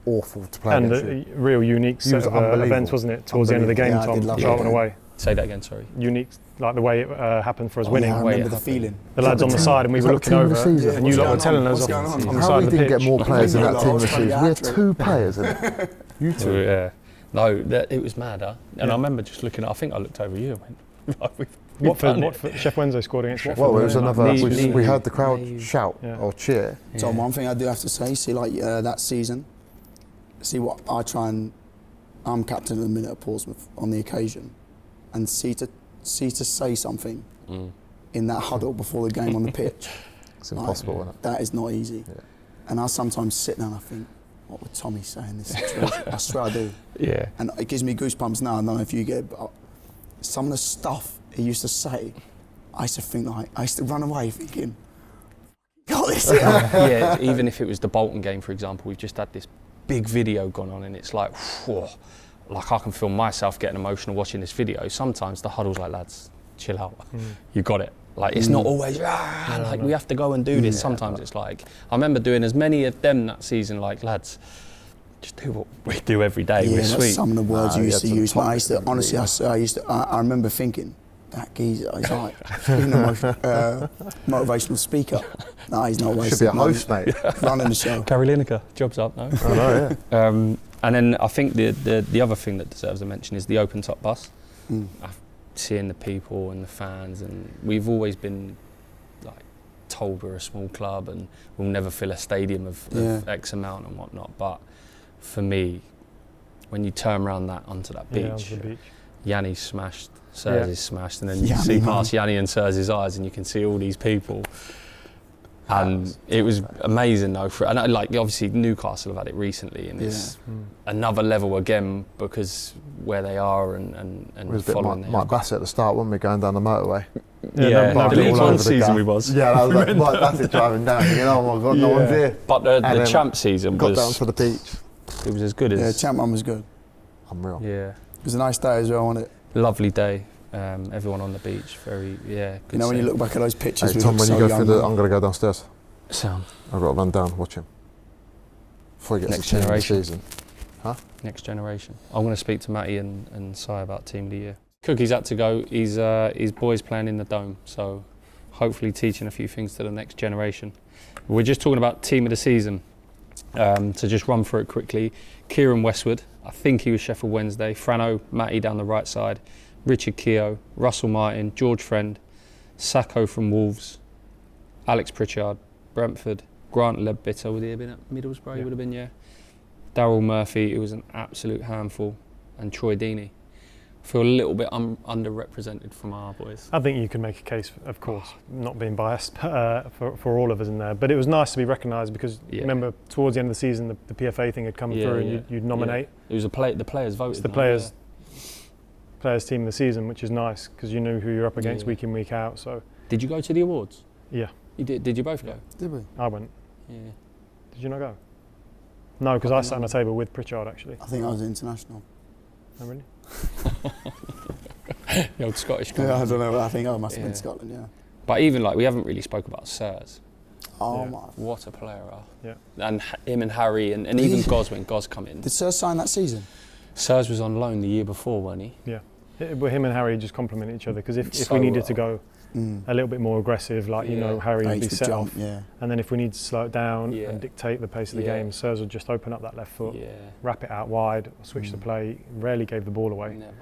[SPEAKER 2] awful to play
[SPEAKER 3] And
[SPEAKER 2] against
[SPEAKER 3] a
[SPEAKER 2] you.
[SPEAKER 3] real unique
[SPEAKER 2] He
[SPEAKER 3] set
[SPEAKER 2] was
[SPEAKER 3] of
[SPEAKER 2] unbelievable.
[SPEAKER 3] events, wasn't it? Towards the end of the game,
[SPEAKER 4] Yeah, I did
[SPEAKER 3] Tom,
[SPEAKER 4] love
[SPEAKER 3] Charlton
[SPEAKER 4] that.
[SPEAKER 3] away.
[SPEAKER 1] Say that again, sorry.
[SPEAKER 3] Unique, like the way it happened for us winning.
[SPEAKER 4] Yeah, I remember the feeling.
[SPEAKER 3] The lads on the side, and we
[SPEAKER 2] Was
[SPEAKER 3] were
[SPEAKER 2] that
[SPEAKER 3] looking
[SPEAKER 2] team of
[SPEAKER 3] over,
[SPEAKER 2] the season?
[SPEAKER 3] and you lot were
[SPEAKER 4] What's
[SPEAKER 3] telling
[SPEAKER 4] going
[SPEAKER 3] us
[SPEAKER 4] on?
[SPEAKER 3] off
[SPEAKER 4] What's going
[SPEAKER 3] on
[SPEAKER 4] on?
[SPEAKER 3] the
[SPEAKER 2] How
[SPEAKER 3] side
[SPEAKER 2] we
[SPEAKER 3] of the
[SPEAKER 2] didn't
[SPEAKER 3] pitch.
[SPEAKER 2] get more players in that
[SPEAKER 4] I
[SPEAKER 2] team
[SPEAKER 4] was
[SPEAKER 2] this
[SPEAKER 4] trying to
[SPEAKER 2] season?
[SPEAKER 4] get
[SPEAKER 2] We had
[SPEAKER 4] hat-trick.
[SPEAKER 2] 2 players in it. You two.
[SPEAKER 1] Yeah. No, it was mad, huh? And I remember just looking. I think I looked over you and went, like, we've done it.
[SPEAKER 3] Watford, Chef Wednesday scored against Watford.
[SPEAKER 2] Well, it was another.
[SPEAKER 1] Knee-
[SPEAKER 2] We heard the crowd
[SPEAKER 1] knee-
[SPEAKER 2] shout or cheer.
[SPEAKER 4] Tom, one thing I do have to say, see, like that season, see what I try and. I'm captain at the minute at Portsmouth on the occasion, and see to say something in that huddle before the game on the pitch.
[SPEAKER 2] It's impossible, isn't it?
[SPEAKER 4] That is not easy.
[SPEAKER 2] Yeah.
[SPEAKER 4] And I sometimes sit there and I think, what would Tommy say in this situation? I swear I do.
[SPEAKER 1] Yeah.
[SPEAKER 4] And it gives me goosebumps now. I don't know if you get it, but some of the stuff he used to say, I used to think like, I used to run away thinking, got this here.
[SPEAKER 1] Yeah, even if it was the Bolton game, for example, we've just had this big video gone on, and it's like, whew, like I can feel myself getting emotional watching this video. Sometimes the huddle's like, lads, chill out. You got it. Like, it's not always, we have to go and do this. Sometimes it's like, I remember doing as many of them that season, like, lads, just do what we do every day.
[SPEAKER 4] Yeah,
[SPEAKER 1] We're
[SPEAKER 4] that's
[SPEAKER 1] sweet.
[SPEAKER 4] some of the words you used to use. But I used to,
[SPEAKER 2] topic,
[SPEAKER 4] honestly, I remember thinking, that geezer, he's like, being a motivational speaker. No, he's not wasting.
[SPEAKER 2] Should be a host, mate.
[SPEAKER 4] Running the show.
[SPEAKER 1] Gary Lineker, job's up, no?
[SPEAKER 2] I know, yeah.
[SPEAKER 1] And then I think the other thing that deserves a mention is the open top bus. Seeing the people and the fans, and we've always been like told we're a small club and we'll never fill a stadium of X amount and whatnot. But for me, when you turn around that onto that beach, Yanni's smashed, Sirs is smashed, and then you see past Yanni and Sirs' eyes and you can see all these people. And it was amazing though, and like obviously Newcastle have had it recently, and it's another level again because where they are and
[SPEAKER 2] It was a bit
[SPEAKER 1] following
[SPEAKER 2] Mike Bassett at the start, wasn't we, going down the motorway?
[SPEAKER 1] Yeah,
[SPEAKER 2] no,
[SPEAKER 1] the League
[SPEAKER 2] all
[SPEAKER 1] One
[SPEAKER 2] over the
[SPEAKER 1] season
[SPEAKER 2] gap.
[SPEAKER 1] we was.
[SPEAKER 2] Yeah, that was like Mike Bassett driving down, thinking, oh my God, no one's here.
[SPEAKER 1] But the champ season
[SPEAKER 2] got
[SPEAKER 1] was
[SPEAKER 2] down to the beach.
[SPEAKER 1] It was as good as.
[SPEAKER 4] Yeah, champ one was good.
[SPEAKER 2] Unreal.
[SPEAKER 1] Yeah,
[SPEAKER 4] It was a nice day as well, wasn't it?
[SPEAKER 1] lovely day. Everyone on the beach, very good.
[SPEAKER 4] You know, when you look back at those pictures,
[SPEAKER 2] Hey,
[SPEAKER 4] we
[SPEAKER 2] Tom,
[SPEAKER 4] look
[SPEAKER 2] when
[SPEAKER 4] so
[SPEAKER 2] you go
[SPEAKER 4] young.
[SPEAKER 2] through I'm going to go downstairs.
[SPEAKER 1] sound
[SPEAKER 2] I've got to run down, watch him. Before he gets
[SPEAKER 1] Next
[SPEAKER 2] to team of the
[SPEAKER 1] generation.
[SPEAKER 2] season.
[SPEAKER 1] next generation. I'm going to speak to Matty and Si about Team of the Year. Cookie's had to go. His boy's playing in the Dome, so hopefully teaching a few things to the next generation. We're just talking about Team of the Season. To just run through it quickly, Kieran Westwood, I think he was Sheffield Wednesday, Frano, Matty down the right side, Richard Keogh, Russell Martin, George Friend, Sacco from Wolves, Alex Pritchard, Brentford, Grant Ledbetter, would he have been at Middlesbrough? He would have been, yeah. Darryl Murphy, who was an absolute handful, and Troy Deeney. I feel a little bit underrepresented from our boys.
[SPEAKER 3] I think you can make a case, of course, not being biased, for all of us in there. But it was nice to be recognised because remember towards the end of the season the PFA thing had come through and you'd nominate.
[SPEAKER 1] It was the players voted.
[SPEAKER 3] It's the players team of the season, which is nice because you knew who you're up against week in, week out. So
[SPEAKER 1] did you go to the awards?
[SPEAKER 3] Yeah.
[SPEAKER 1] You did? Did you both go?
[SPEAKER 4] Did we?
[SPEAKER 3] I went.
[SPEAKER 1] Yeah.
[SPEAKER 3] Did you not go? No, because I sat on a table with Pritchard actually.
[SPEAKER 4] I think I was international.
[SPEAKER 3] Oh, really?
[SPEAKER 1] The old Scottish guy.
[SPEAKER 4] Yeah, I don't know. I think I must have been Scotland. Yeah.
[SPEAKER 1] But even like we haven't really spoke about Sirs.
[SPEAKER 4] Oh
[SPEAKER 3] Yeah.
[SPEAKER 4] my!
[SPEAKER 1] What a player!
[SPEAKER 3] Yeah.
[SPEAKER 1] And him and Harry and even Goz when Goz come in.
[SPEAKER 4] Did Sir sign that season?
[SPEAKER 1] Sirs was on loan the year before, wasn't he?
[SPEAKER 3] Yeah. Well, him and Harry just complement each other because if
[SPEAKER 1] So
[SPEAKER 3] we needed to go a little bit more aggressive, like Harry would be set
[SPEAKER 4] jump,
[SPEAKER 3] off,
[SPEAKER 4] yeah.
[SPEAKER 3] and then if we need to slow it down and dictate the pace of the game, Sirs would just open up that left foot, wrap it out wide, switch the play. Rarely gave the ball away.
[SPEAKER 1] Never.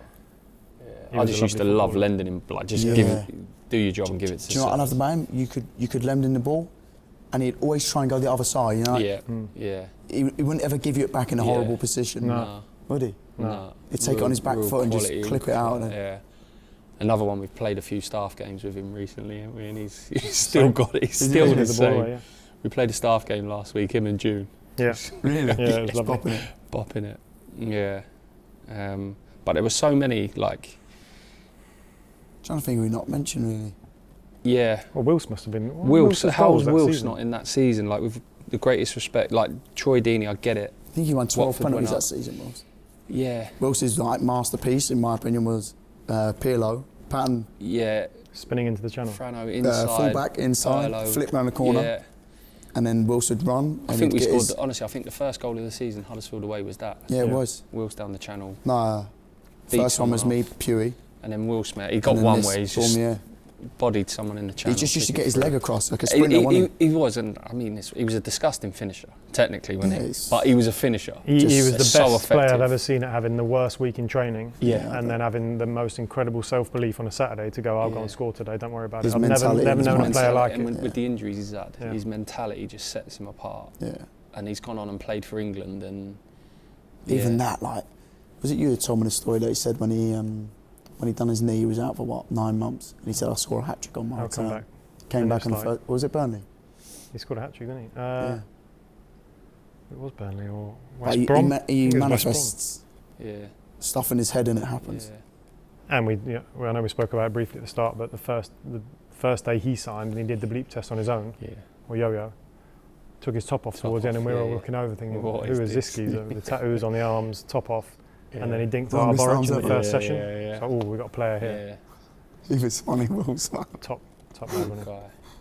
[SPEAKER 1] I just used to love lending him, like just give it, do your job and give it to.
[SPEAKER 4] Do you know what I loved about him? You could lend him the ball, and he'd always try and go the other side. You know.
[SPEAKER 1] Yeah.
[SPEAKER 4] He wouldn't ever give you it back in a horrible position.
[SPEAKER 3] No.
[SPEAKER 4] Would he?
[SPEAKER 1] No.
[SPEAKER 4] He'd take it on his back foot and just clip it out.
[SPEAKER 1] Yeah. Another one, we've played a few staff games with him recently, haven't we? And he's still got it. He's still the same.
[SPEAKER 3] Ball away,
[SPEAKER 1] We played a staff game last week, him and June.
[SPEAKER 3] Yeah.
[SPEAKER 4] Really?
[SPEAKER 3] Yeah, it was lovely.
[SPEAKER 4] Bopping it.
[SPEAKER 1] Yeah. But there were so many, like...
[SPEAKER 4] Trying to think who we not mentioned, really.
[SPEAKER 1] Yeah.
[SPEAKER 3] Well, Wilson must have been...
[SPEAKER 1] How was Wilson not in that season? Like, with the greatest respect, like, Troy Deeney, I get it.
[SPEAKER 4] I think he won 12
[SPEAKER 1] Watford
[SPEAKER 4] penalties
[SPEAKER 1] went
[SPEAKER 4] that season, Wilson.
[SPEAKER 1] Yeah.
[SPEAKER 4] Wilson's like masterpiece, in my opinion, was Pirlo. Pattern.
[SPEAKER 1] Yeah.
[SPEAKER 3] Spinning into the channel.
[SPEAKER 1] Frano inside.
[SPEAKER 4] Full-back, inside,
[SPEAKER 1] Pirlo.
[SPEAKER 4] flip round the corner.
[SPEAKER 1] Yeah.
[SPEAKER 4] And then Wilson would run.
[SPEAKER 1] I think we scored, honestly, I think the first goal of the season, Huddersfield away, was that.
[SPEAKER 4] Yeah, it was.
[SPEAKER 1] Wills down the channel.
[SPEAKER 4] Nah, first one was me, Pewey.
[SPEAKER 1] And then Will Smith, he got one where he's just bodied someone in the channel.
[SPEAKER 4] He just used to get his leg across like a sprinter, wasn't
[SPEAKER 1] he? He was, and I mean, he was a disgusting finisher, technically, wasn't he? But he was a finisher.
[SPEAKER 3] He was the best player I've ever seen at having the worst week in training, and then having the most incredible self-belief on a Saturday to go, I'll go and score today, don't worry about it. I've never known a player like it.
[SPEAKER 1] With the injuries he's had, his mentality just sets him apart.
[SPEAKER 4] Yeah.
[SPEAKER 1] And he's gone on and played for England, and...
[SPEAKER 4] Even that, like, was it you that told me the story that he said when he done his knee, he was out for 9 months, and he said, "I'll score a hat trick on my return." Came back on the first. Was it Burnley?
[SPEAKER 3] He scored a hat trick, didn't he? It was Burnley or
[SPEAKER 4] West
[SPEAKER 3] Brom.
[SPEAKER 4] He manifests stuff in his head, and it happens.
[SPEAKER 3] Yeah. And I know we spoke about it briefly at the start, but the first day he signed and he did the bleep test on his own, or yo-yo, took his top off towards the end, and we were all looking over thinking, who is this geezer? The tattoos on the arms, top off. And then he dinked our Borich in the first session. So, we've got a player here.
[SPEAKER 4] He was funny, Wills.
[SPEAKER 3] Top man,
[SPEAKER 4] guy.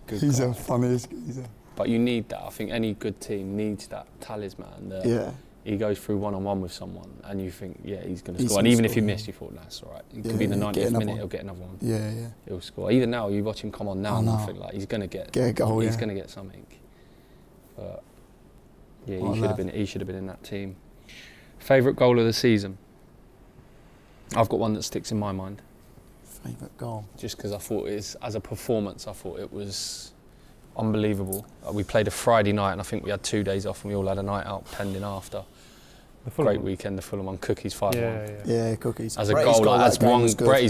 [SPEAKER 4] He's the funniest geezer.
[SPEAKER 1] But you need that. I think any good team needs that talisman. That he goes through one-on-one with someone, and you think, he's going to score. And even if he missed, you thought, that's all right. It could be the 90th minute, he'll get another one.
[SPEAKER 4] Yeah.
[SPEAKER 1] He'll score. Even now, you watch him come on now, and you think, like, he's going to get
[SPEAKER 4] a goal.
[SPEAKER 1] He's going to get something. But he should have been in that team. Favourite goal of the season? I've got one that sticks in my mind.
[SPEAKER 4] Favourite goal?
[SPEAKER 1] Just because I thought as a performance, I thought it was unbelievable. We played a Friday night, and I think we had 2 days off, and we all had a night out pending after. Great weekend, the Fulham one. Cookies 5-1.
[SPEAKER 4] Yeah, Cookies.
[SPEAKER 1] As a goal, Bretty's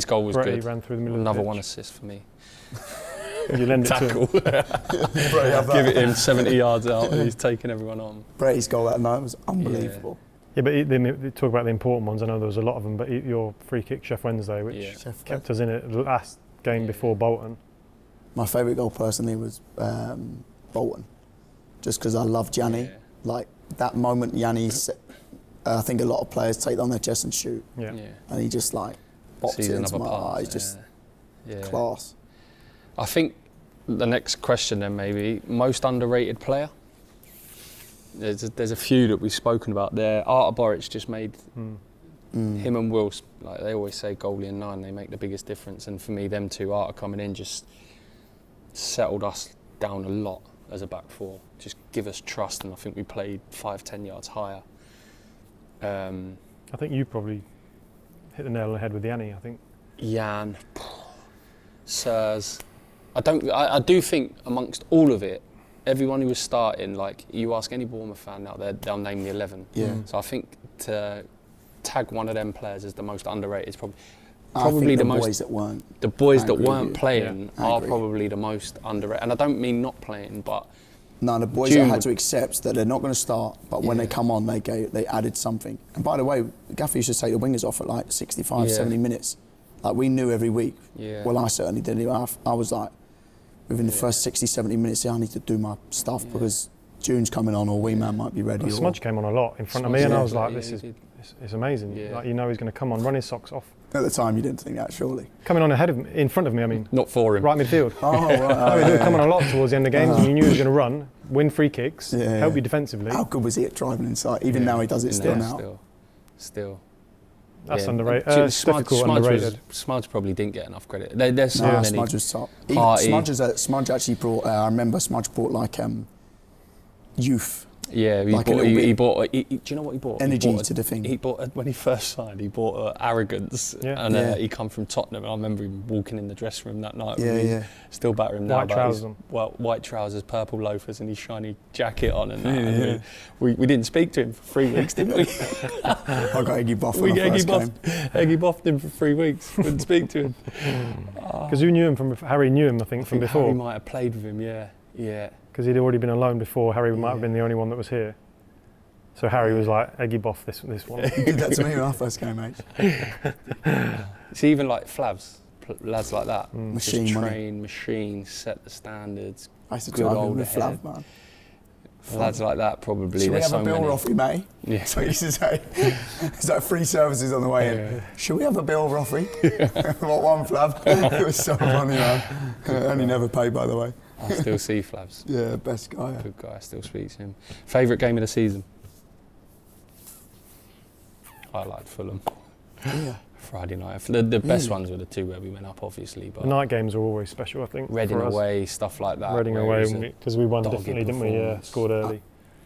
[SPEAKER 1] goal was good.
[SPEAKER 3] Bretty ran through the middle
[SPEAKER 1] Another
[SPEAKER 3] of the
[SPEAKER 1] one assist for me.
[SPEAKER 3] You lend it
[SPEAKER 1] Tackle.
[SPEAKER 3] to him.
[SPEAKER 1] Give it him 70 yards out, and he's taking everyone on.
[SPEAKER 4] Bretty's goal that night was unbelievable.
[SPEAKER 3] Yeah, but they talk about the important ones. I know there was a lot of them, but your free kick, Chef Wednesday, which kept us in it the last game before Bolton.
[SPEAKER 4] My favourite goal personally was Bolton, just because I love Gianni. Like that moment, Gianni. I think a lot of players take it on their chest and shoot.
[SPEAKER 3] Yeah.
[SPEAKER 4] And he just like bops it into my eyes. Just class.
[SPEAKER 1] I think the next question then maybe most underrated player. There's a few that we've spoken about there. Artur Boruc just made him and Wills, like they always say, goalie and 9, they make the biggest difference. And for me, them two, Artur coming in, just settled us down a lot as a back four. Just give us trust, and I think we played 5-10 yards higher.
[SPEAKER 3] I think you probably hit the nail on the head with Yanni. I think
[SPEAKER 1] Jan, Sirs. I do think amongst all of it, everyone who was starting, like you ask any Bournemouth fan now, they'll name the 11.
[SPEAKER 4] Yeah.
[SPEAKER 1] So I think to tag one of them players as the most underrated is probably the most. The boys that weren't playing are probably the most underrated. And I don't mean not playing, but
[SPEAKER 4] no, the boys that had to accept that they're not going to start, but when they come on, they added something. And by the way, Gaffer used to take the wingers off at like 65, 70 minutes. Like we knew every week.
[SPEAKER 1] Yeah.
[SPEAKER 4] Well, I certainly did. I was like, within the first 60, 70 minutes, I need to do my stuff because June's coming on or Wee Man might be ready.
[SPEAKER 3] Well, Smudge came on a lot in front of me, and I was like, this is it's amazing. Like, you know he's going to come on, run his socks off.
[SPEAKER 4] At the time, you didn't think that, surely?
[SPEAKER 3] Coming on in front of me, I mean.
[SPEAKER 1] Not for him.
[SPEAKER 3] Right midfield.
[SPEAKER 4] Oh, right.
[SPEAKER 3] No, he did come on a lot towards the end of games, and you knew he was going to run, win free kicks, help you defensively.
[SPEAKER 4] How good was he at driving inside? Even now he does it still now.
[SPEAKER 1] Still.
[SPEAKER 3] That's underrated.
[SPEAKER 1] Smudge probably didn't get enough credit. There's so many.
[SPEAKER 4] Smudge was top. Smudge actually brought. I remember Smudge brought like youth.
[SPEAKER 1] Yeah, he bought. Do you know what he bought?
[SPEAKER 4] Energy to the thing.
[SPEAKER 1] He bought when he first signed. He bought arrogance, and he come from Tottenham. I remember him walking in the dressing room that night. Still batter him now.
[SPEAKER 3] White trousers.
[SPEAKER 1] White trousers, purple loafers, and his shiny jacket on. And that. We didn't speak to him for 3 weeks, did we?
[SPEAKER 4] I got Eggy Boff.
[SPEAKER 1] Eggy Boffed him for 3 weeks. Wouldn't speak to him.
[SPEAKER 3] Because you knew him from Harry knew him, I think, from before.
[SPEAKER 1] Harry might have played with him. Yeah.
[SPEAKER 3] Because he'd already been on loan before. Harry might have been the only one that was here. So Harry was like, Eggy Boff this one.
[SPEAKER 4] He did that to me when I first came, mate.
[SPEAKER 1] It's even like Flavs, lads like that.
[SPEAKER 4] Machine,
[SPEAKER 1] just train, machine, set the standards.
[SPEAKER 4] I used to drive him with Flav, man.
[SPEAKER 1] Lads like that, probably.
[SPEAKER 4] Should we have a bill, Roffy, mate? Yeah. That's what he used to say. It's like free services on the way in. Should we have a bill, Roffy? What one, Flav? It was so funny, man. Only never paid, by the way.
[SPEAKER 1] I still see Flavs.
[SPEAKER 4] Yeah, best guy.
[SPEAKER 1] Good guy, I still speak to him. Favourite game of the season? I liked Fulham.
[SPEAKER 4] Yeah.
[SPEAKER 1] Friday night. The best ones were the two where we went up, obviously. But
[SPEAKER 3] the night games are always special, I think.
[SPEAKER 1] Reading away, stuff like that.
[SPEAKER 3] Reading away, because we won differently, didn't we? Yeah, scored early.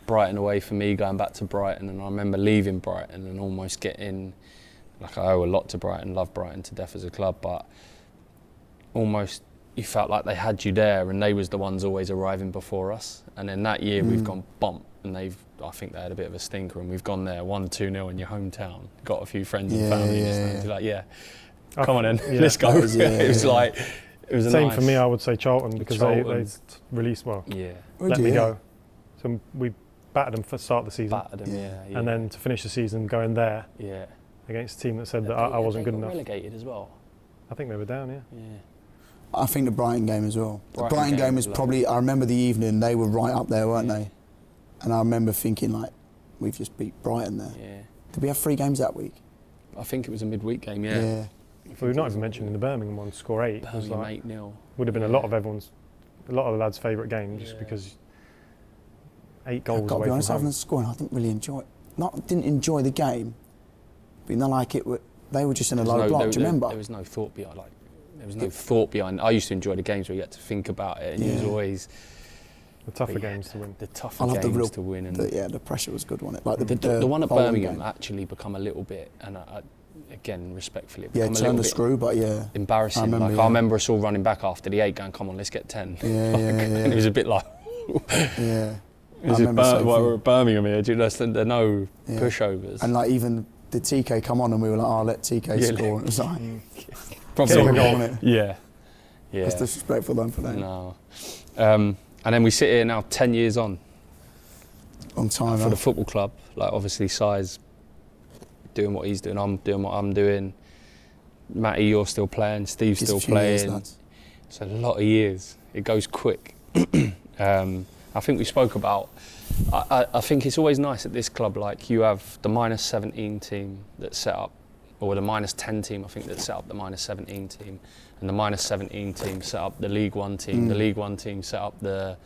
[SPEAKER 1] Brighton away for me, going back to Brighton, and I remember leaving Brighton and almost getting, like I owe a lot to Brighton, love Brighton to death as a club, but almost you felt like they had you there and they was the ones always arriving before us. And then that year we've gone bump and I think they had a bit of a stinker and we've gone there 1-2-0 in your hometown, got a few friends and family and you're like, come on then, let's go. It was
[SPEAKER 3] same for me, I would say Charlton, because they released let me go. So we battered them for the start of the season. And then to finish the season going there against a team that said that I wasn't good enough.
[SPEAKER 1] Relegated as well.
[SPEAKER 3] I think they were down, yeah.
[SPEAKER 4] I think the Brighton game as well. The Brighton game was probably, I remember the evening, they were right up there, weren't they? And I remember thinking, like, we've just beat Brighton there. Yeah. Did we have 3 games that week?
[SPEAKER 1] I think it was a midweek game, yeah.
[SPEAKER 3] Well, we've not even mentioned in the Birmingham one, score 8. It was like
[SPEAKER 1] 8-0.
[SPEAKER 3] Would have been a lot of the lads' favourite game, just because 8 goals
[SPEAKER 4] I've got to be honest, other than scoring, I didn't really enjoy it. Didn't enjoy the game, but you know, like they were just in a low block, do you remember?
[SPEAKER 1] There was no thought behind, I used to enjoy the games where you had to think about it, and it was always
[SPEAKER 3] the tougher games to win.
[SPEAKER 1] The tougher games to win, and
[SPEAKER 4] the pressure was good, wasn't it? Like
[SPEAKER 1] the one at Birmingham actually become a little bit, and again, respectfully,
[SPEAKER 4] turn the screw, but
[SPEAKER 1] embarrassing. I remember us all running back after the 8, going, "Come on, let's get 10." And it was a bit like, we're at Birmingham here. There are no pushovers,
[SPEAKER 4] and like even the TK come on, and we were like, let TK score. And it was like,
[SPEAKER 1] probably
[SPEAKER 4] a goal on it.
[SPEAKER 1] Yeah.
[SPEAKER 4] It's disrespectful then for them.
[SPEAKER 1] No. And then we sit here now 10 years on.
[SPEAKER 4] Long time.
[SPEAKER 1] For the football club. Like, obviously, Si's doing what he's doing, I'm doing what I'm doing. Matty, you're still playing, Steve's still playing. It's a lot of years. It goes quick. I think we spoke about, I think it's always nice at this club, like you have the -17 team that's set up, or the -10 team, I think, that set up the -17 team, and the -17 team set up the League One team, the League One team set up the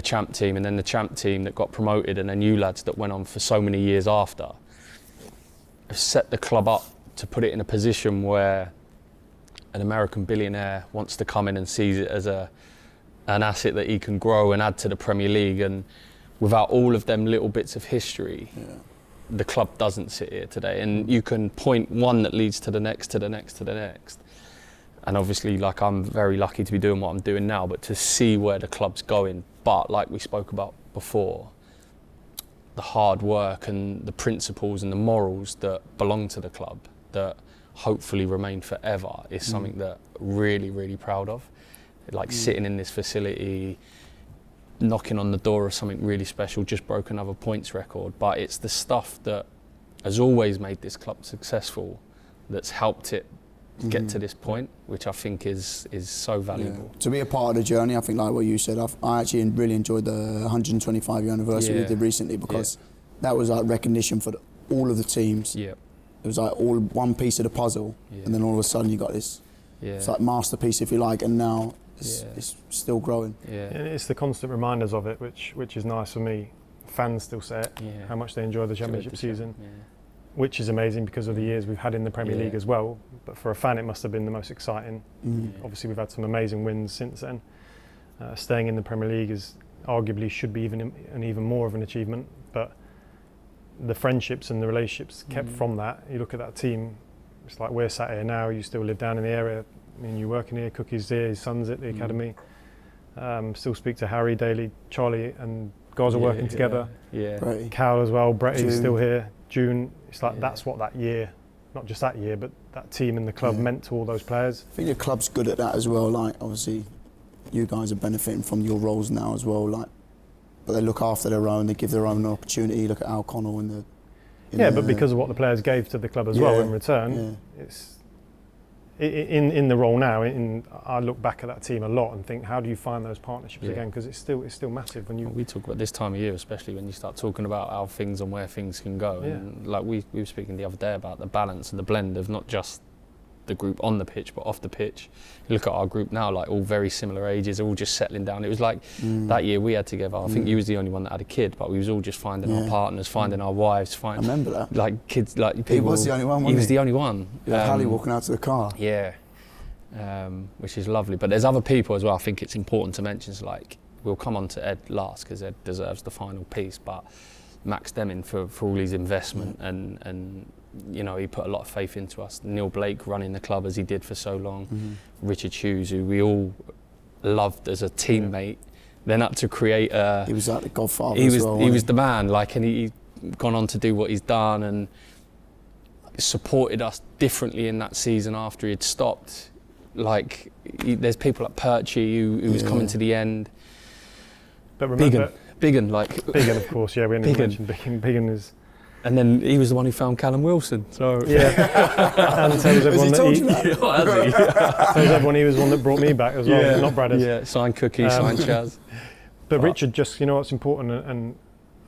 [SPEAKER 1] champ team, and then the champ team that got promoted, and then you lads that went on for so many years after, have set the club up to put it in a position where an American billionaire wants to come in and sees it as an asset that he can grow and add to the Premier League, and without all of them little bits of history, the club doesn't sit here today. And you can point one that leads to the next, to the next, to the next. And obviously, like, I'm very lucky to be doing what I'm doing now, but to see where the club's going. But like we spoke about before, the hard work and the principles and the morals that belong to the club, that hopefully remain forever, is something that really, really proud of. Like sitting in this facility, knocking on the door of something really special, just broke another points record. But it's the stuff that has always made this club successful that's helped it get to this point, which I think is so valuable.
[SPEAKER 4] To be a part of the journey, I think like what you said, I actually really enjoyed the 125-year anniversary we did recently, because that was like recognition for all of the teams.
[SPEAKER 1] Yeah.
[SPEAKER 4] It was like all one piece of the puzzle, and then all of a sudden you got this. Yeah. It's like masterpiece, if you like, and now it's still growing.
[SPEAKER 3] Yeah. And it's the constant reminders of it, which is nice for me. Fans still say it, how much they enjoy the Championship season, which is amazing because of the years we've had in the Premier League as well. But for a fan, it must have been the most exciting. Obviously, we've had some amazing wins since then. Staying in the Premier League is arguably should be even more of an achievement. But the friendships and the relationships kept from that. You look at that team. It's like we're sat here now. You still live down in the area. I mean, you're working here. Cookie's here. His son's at the academy. Still speak to Harry daily. Charlie and guys are working together. Cal as well. Bretty's still here. June. It's like that's what that year, not just that year, but that team and the club meant to all those players.
[SPEAKER 4] I think the club's good at that as well. Like obviously, you guys are benefiting from your roles now as well. Like, but they look after their own. They give their own opportunity. Look at Al Connell in the.
[SPEAKER 3] But because of what the players gave to the club as well in return, it's in the role now. I look back at that team a lot and think, how do you find those partnerships again? Because it's still massive when you.
[SPEAKER 1] We talk about this time of year, especially when you start talking about how things and where things can go. And like we were speaking the other day about the balance and the blend of not just the group on the pitch, but off the pitch. You look at our group now, like all very similar ages, all just settling down. It was like that year we had together. I think you was the only one that had a kid, but we was all just finding our partners, finding our wives,
[SPEAKER 4] I remember that.
[SPEAKER 1] Like kids, like people.
[SPEAKER 4] He was the only one.
[SPEAKER 1] He was the only one.
[SPEAKER 4] Hallie walking out to the car.
[SPEAKER 1] Yeah, which is lovely. But there's other people as well. I think it's important to mention. So like we'll come on to Ed last because Ed deserves the final piece, but Max Deming for all his investment and you know, he put a lot of faith into us. Neil Blake running the club as he did for so long. Richard Hughes, who we all loved as a teammate. Then up to create a...
[SPEAKER 4] He was like the godfather
[SPEAKER 1] He was the man, like, and he's gone on to do what he's done and supported us differently in that season after he'd stopped. Like, there's people like Perchy who was coming to the end.
[SPEAKER 3] But remember...
[SPEAKER 1] Biggin,
[SPEAKER 3] of course, we only mentioned Biggin. Biggin is...
[SPEAKER 1] And then he was the one who found Callum Wilson. So
[SPEAKER 3] and tells everyone tells everyone he was the one that brought me back as well, not Bradders.
[SPEAKER 1] Yeah, signed Cookie, signed Chaz.
[SPEAKER 3] But Richard just, you know what's important, and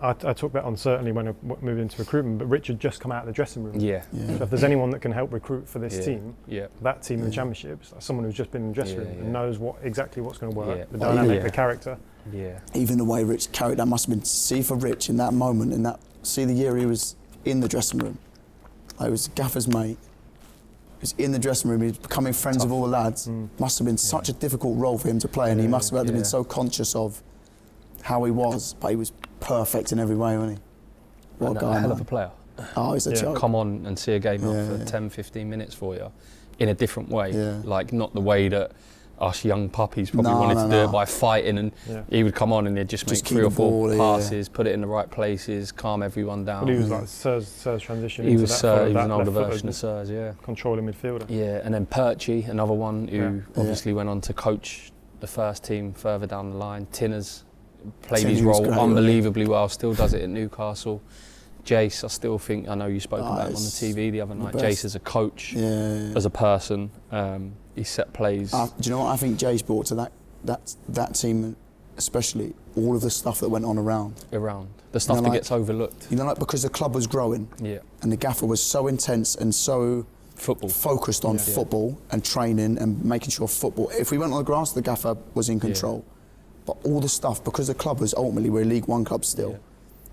[SPEAKER 3] I took that on certainly when I moved into recruitment, but Richard just come out of the dressing room.
[SPEAKER 1] Yeah.
[SPEAKER 3] So if there's anyone that can help recruit for this team, that team in the Championship, it's like someone who's just been in the dressing room and knows exactly what's going to work, the dynamic, the character.
[SPEAKER 4] Yeah. Even the way Rich carried that must have been, see for Rich in that moment, see the year he was in the dressing room. Like, it was Gaffer's mate. He was in the dressing room, he was becoming friends with all the lads. Must have been such a difficult role for him to play, and he must have been so conscious of how he was, but he was perfect in every way, wasn't he? What a guy,
[SPEAKER 1] hell of a player.
[SPEAKER 4] Oh, he's a joke.
[SPEAKER 1] Come on and see a game out for 10, 15 minutes for you in a different way. Like, not the way that us young puppies probably wanted to do it by fighting, and he would come on and he'd just make 3 or 4 passes, put it in the right places, calm everyone down.
[SPEAKER 3] Well, he was like Sir's transition.
[SPEAKER 1] He was an older version of Sir's,
[SPEAKER 3] controlling midfielder.
[SPEAKER 1] Yeah, and then Perchy, another one who obviously went on to coach the first team further down the line. Tinners played his role unbelievably well, still does it at Newcastle. Jace, I still think, I know you spoke about him on the TV the other night. Jace as a coach, as a person, he set plays.
[SPEAKER 4] Do you know what I think Jace brought to that team, especially all of the stuff that went on around
[SPEAKER 1] the stuff that gets overlooked.
[SPEAKER 4] You know, like, because the club was growing, and the gaffer was so intense and so focused on football and training and making sure football. If we went on the grass, the gaffer was in control. But all the stuff, because the club was ultimately, we're a League One club still.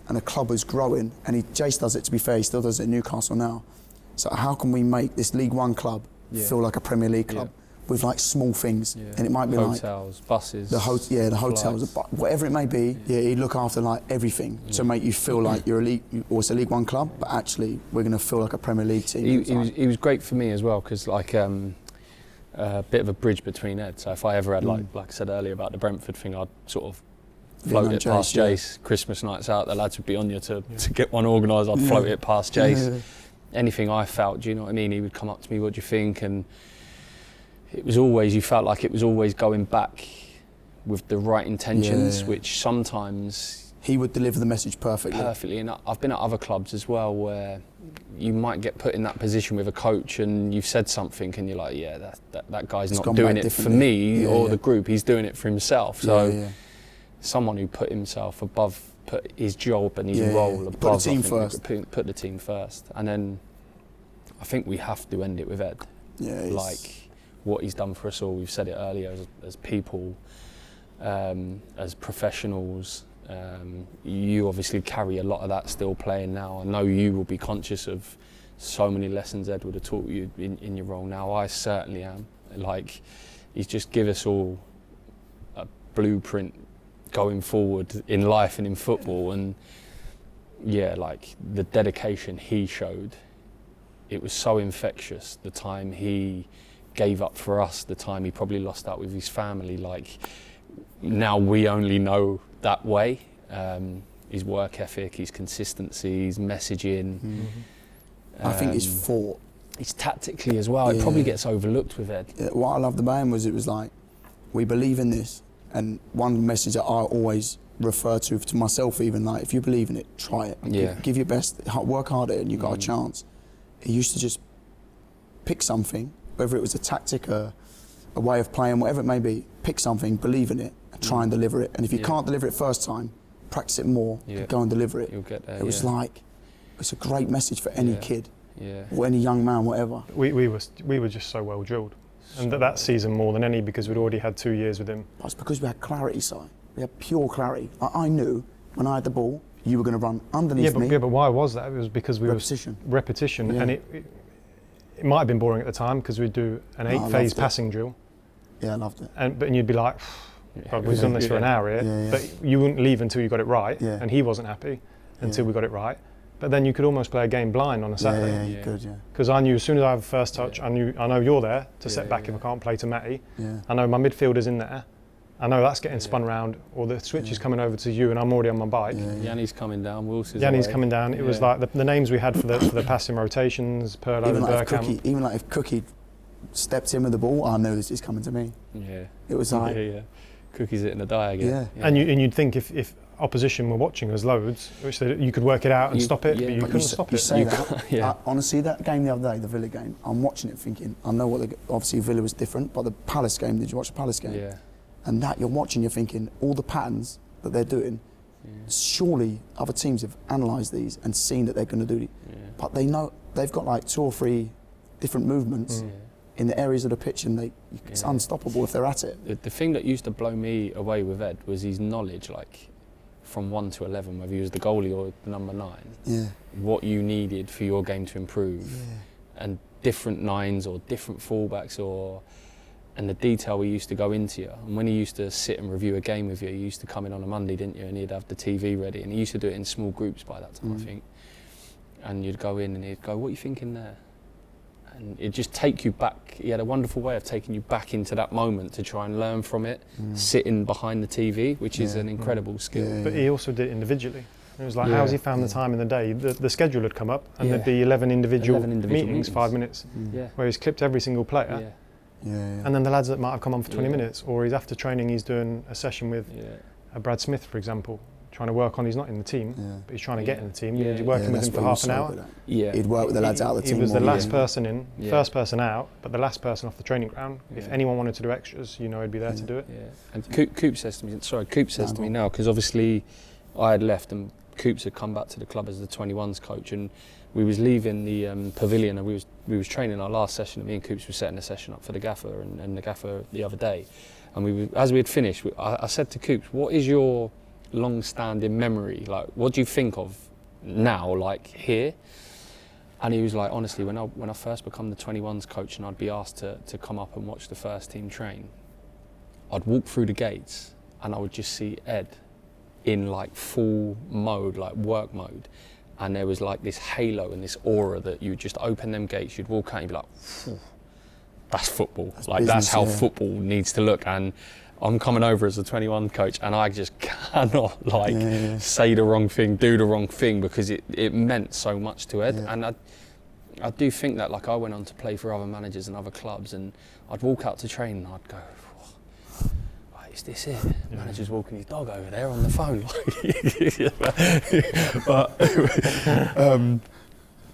[SPEAKER 4] And the club was growing, and Jace does it, to be fair, he still does it at Newcastle now. So how can we make this League One club feel like a Premier League club with like small things? And it might be
[SPEAKER 1] hotels, buses,
[SPEAKER 4] the hotels, whatever it may be. He'd look after like everything to make you feel like you're a League, or it's a League One club, but actually we're going to feel like a Premier League team.
[SPEAKER 1] He was great for me as well, because like a bit of a bridge between Ed. So if I ever had like I said earlier about the Brentford thing, I'd sort of float it past Jace. Christmas nights out, the lads would be on you to get one organised. I'd float it past Jace. Anything I felt, do you know what I mean? He would come up to me, what do you think? And it was always, you felt like it was always going back with the right intentions, which sometimes
[SPEAKER 4] he would deliver the message perfectly.
[SPEAKER 1] Perfectly, and I've been at other clubs as well where you might get put in that position with a coach and you've said something and you're like, yeah, that guy's not doing it for me or the group, he's doing it for himself. So someone who put himself above, put his job and his role above,
[SPEAKER 4] put the team first.
[SPEAKER 1] Put the team first. And then I think we have to end it with Ed.
[SPEAKER 4] Yeah,
[SPEAKER 1] like what he's done for us all, we've said it earlier, as people, as professionals. You obviously carry a lot of that still playing now. I know you will be conscious of so many lessons Ed would have taught you in your role now. I certainly am. Like, he's just give us all a blueprint going forward in life and in football. And yeah, like the dedication he showed, it was so infectious. The time he gave up for us, the time he probably lost out with his family, like now we only know that way. His work ethic, his consistency, his messaging.
[SPEAKER 4] I think his thought.
[SPEAKER 1] It's tactically as well. It probably gets overlooked with Ed.
[SPEAKER 4] Yeah, what I loved about him was it was like, we believe in this. And one message that I always refer to myself even, like, if you believe in it, try it. Give your best, work hard at it and you got a chance. He used to just pick something, whether it was a tactic, a way of playing, whatever it may be, pick something, believe in it, and try and deliver it. And if you can't deliver it first time, practice it more, and go and deliver it.
[SPEAKER 1] You'll get there.
[SPEAKER 4] It was like, it's a great message for any kid, or any young man, whatever.
[SPEAKER 3] We were just so well drilled. And that season more than any, because we'd already had 2 years with him.
[SPEAKER 4] It's because we had clarity, Si. We had pure clarity. I knew when I had the ball, you were going to run underneath me.
[SPEAKER 3] Yeah, but why was that? It was because we repetition. And it might have been boring at the time because we'd do an 8-phase passing drill.
[SPEAKER 4] Yeah, I loved it.
[SPEAKER 3] And you'd be like, God, we've done this for an hour here. But you wouldn't leave until you got it right. And he wasn't happy until we got it right. But then you could almost play a game blind on a Saturday.
[SPEAKER 4] Yeah, you could,
[SPEAKER 3] Because I knew as soon as I have first touch, I know you're there to set back if I can't play to Matty. I know my midfielder's in there. I know that's getting spun round, or the switch is coming over to you and I'm already on my bike.
[SPEAKER 1] Yanni's coming down, Wilson's
[SPEAKER 3] Yanni's coming down. It was like the names we had for the passing rotations, Perlo and Bergkamp.
[SPEAKER 4] Even like if Cookie stepped in with the ball, I know this is coming to me. It was like...
[SPEAKER 1] Cookie's hitting the die again.
[SPEAKER 3] And you'd think if opposition were watching us loads, which you could work it out and stop it, but you couldn't stop it.
[SPEAKER 4] Say that. Honestly, that game the other day, the Villa game, I'm watching it thinking, I know obviously Villa was different, but the Palace game, did you watch the Palace game?
[SPEAKER 1] Yeah.
[SPEAKER 4] And that you're watching, you're thinking, all the patterns that they're doing, surely other teams have analysed these and seen that they're going to do it. But they know, they've got like 2 or 3 different movements in the areas of the pitch, and it's unstoppable if they're at it.
[SPEAKER 1] The thing that used to blow me away with Ed was his knowledge, like from 1 to 11, whether he was the goalie or the number 9, what you needed for your game to improve, and different 9s or different fullbacks, and the detail he used to go into you. And when he used to sit and review a game with you, he used to come in on a Monday, didn't you, and he'd have the TV ready, and he used to do it in small groups by that time, I think. And you'd go in and he'd go, what are you thinking there? And it'd just take you back. He had a wonderful way of taking you back into that moment to try and learn from it, sitting behind the TV, which is an incredible skill.
[SPEAKER 3] But he also did it individually. It was like, how's he found the time in the day? The schedule had come up and there'd be 11 individual meetings, 5 minutes, where he's clipped every single player. And then the lads that might have come on for 20 minutes, or he's after training, he's doing a session with Brad Smith, for example, trying to work on, he's not in the team, but he's trying to get in the team. He's working with him for half an hour.
[SPEAKER 4] He'd work with the lads out of the team.
[SPEAKER 3] He was the last person in, first person out, but the last person off the training ground. If anyone wanted to do extras, he'd be there to do it.
[SPEAKER 1] And Coop says to me, now, because obviously I had left and Coops had come back to the club as the 21s coach, and we was leaving the pavilion, and we was training our last session, and me and Coops were setting a session up for the gaffer and the gaffer the other day, and as we had finished, I said to Coops, what is your long-standing memory, like what do you think of now, like here? And he was like, honestly, when I first become the 21s coach and I'd be asked to come up and watch the first team train, I'd walk through the gates and I would just see Ed in like full mode, like work mode, and there was like this halo and this aura that you would just open them gates, you'd walk out and you'd be like, phew, that's football, that's how football needs to look. And I'm coming over as a 21 coach and I just cannot say the wrong thing, do the wrong thing, because it meant so much to Ed. And I do think that, like, I went on to play for other managers and other clubs, and I'd walk out to train and I'd go, is this it? Manager's walking his dog over there on the phone.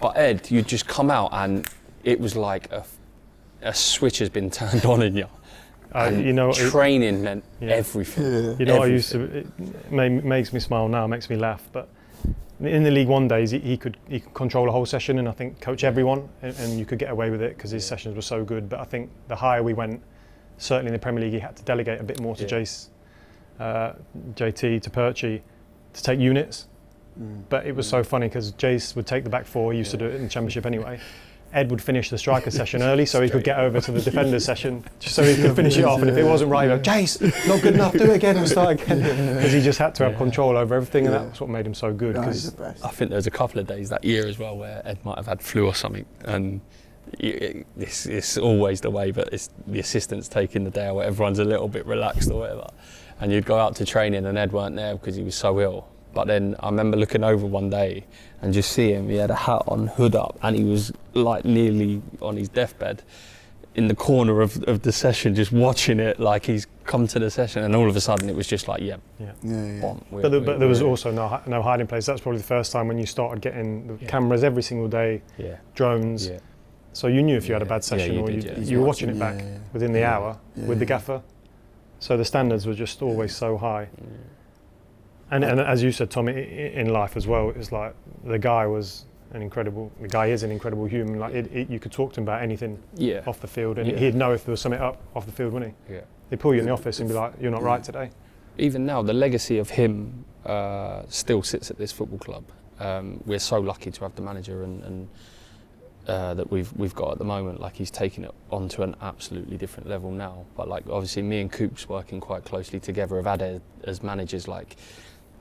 [SPEAKER 1] But Ed, you'd just come out and it was like a switch has been turned on in you. Training meant everything.
[SPEAKER 3] Yeah. It makes me smile now, makes me laugh. But in the League One days, he could control a whole session and I think coach everyone, and you could get away with it because his sessions were so good. But I think the higher we went, certainly in the Premier League, he had to delegate a bit more to JT, to Perchie, to take units. But it was so funny because Jace would take the back four. He used to do it in the Championship anyway. Ed would finish the striker session early so he could get over to the defenders session just so he could finish it off. And if it wasn't right, he'd go, Jace, not good enough, do it again, we'll start again. Because he just had to have control over everything, and that's what made him so good.
[SPEAKER 1] I think there was a couple of days that year as well where Ed might have had flu or something, and it's always the way, but it's the assistants taking the day where everyone's a little bit relaxed or whatever. And you'd go out to training and Ed weren't there because he was so ill. But then I remember looking over one day and just seeing him, he had a hat on, hood up, and he was like nearly on his deathbed in the corner of the session, just watching it like he's come to the session, and all of a sudden it was just like, bomb.
[SPEAKER 3] But there was also no hiding place. That's probably the first time when you started getting the cameras every single day, drones. Yeah. So you knew if you had a bad session or you were watching it back within the hour with the gaffer. So the standards were just always so high. And as you said, Tommy, in life as well, it's like the guy is an incredible human. Like you could talk to him about anything off the field, and he'd know if there was something up off the field, wouldn't he? Yeah. He'd pull you in the office and be like, "You're not right today."
[SPEAKER 1] Even now, the legacy of him still sits at this football club. We're so lucky to have the manager and that we've got at the moment. Like, he's taken it onto an absolutely different level now. But like, obviously, me and Coops working quite closely together have had Ed as managers like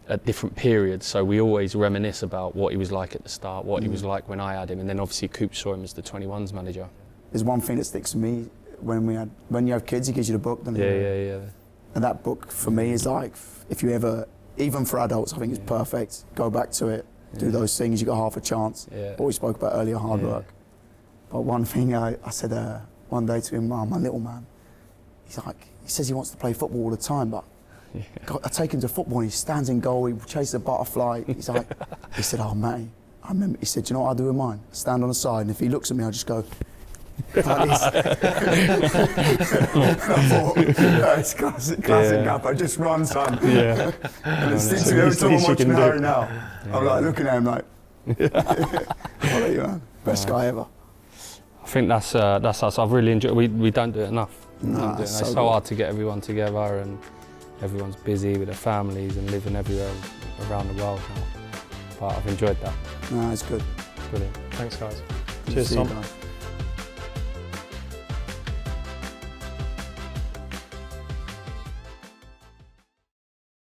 [SPEAKER 1] at different periods, so we always reminisce about what he was like at the start, what he was like when I had him, and then obviously Coops saw him as the 21s manager.
[SPEAKER 4] There's one thing that sticks to me when you have kids, he gives you the book, doesn't he?
[SPEAKER 1] Yeah.
[SPEAKER 4] And that book for me is like, if you ever, even for adults, I think it's perfect. Go back to it, do those things, you got half a chance. What we spoke about earlier, hard work. But one thing I said one day to him, my little man, he says he wants to play football all the time, but I take him to football and he stands in goal, he chases a butterfly. He said, oh mate, I remember, he said, do you know what I do with mine? I stand on the side, and if he looks at me, I just go like this. I thought, it's classic Gaffer, just run, son. And it sticks to me every time I'm watching Harry now. I'm like looking at him like, I'll let you man. Best guy ever.
[SPEAKER 1] I think that's us. I've really enjoyed it. We don't do it enough. It's so hard to get everyone together, and everyone's busy with their families and living everywhere around the world now. But I've enjoyed that.
[SPEAKER 4] No, it's good.
[SPEAKER 1] Brilliant.
[SPEAKER 3] Thanks, guys. Cheers, Tom.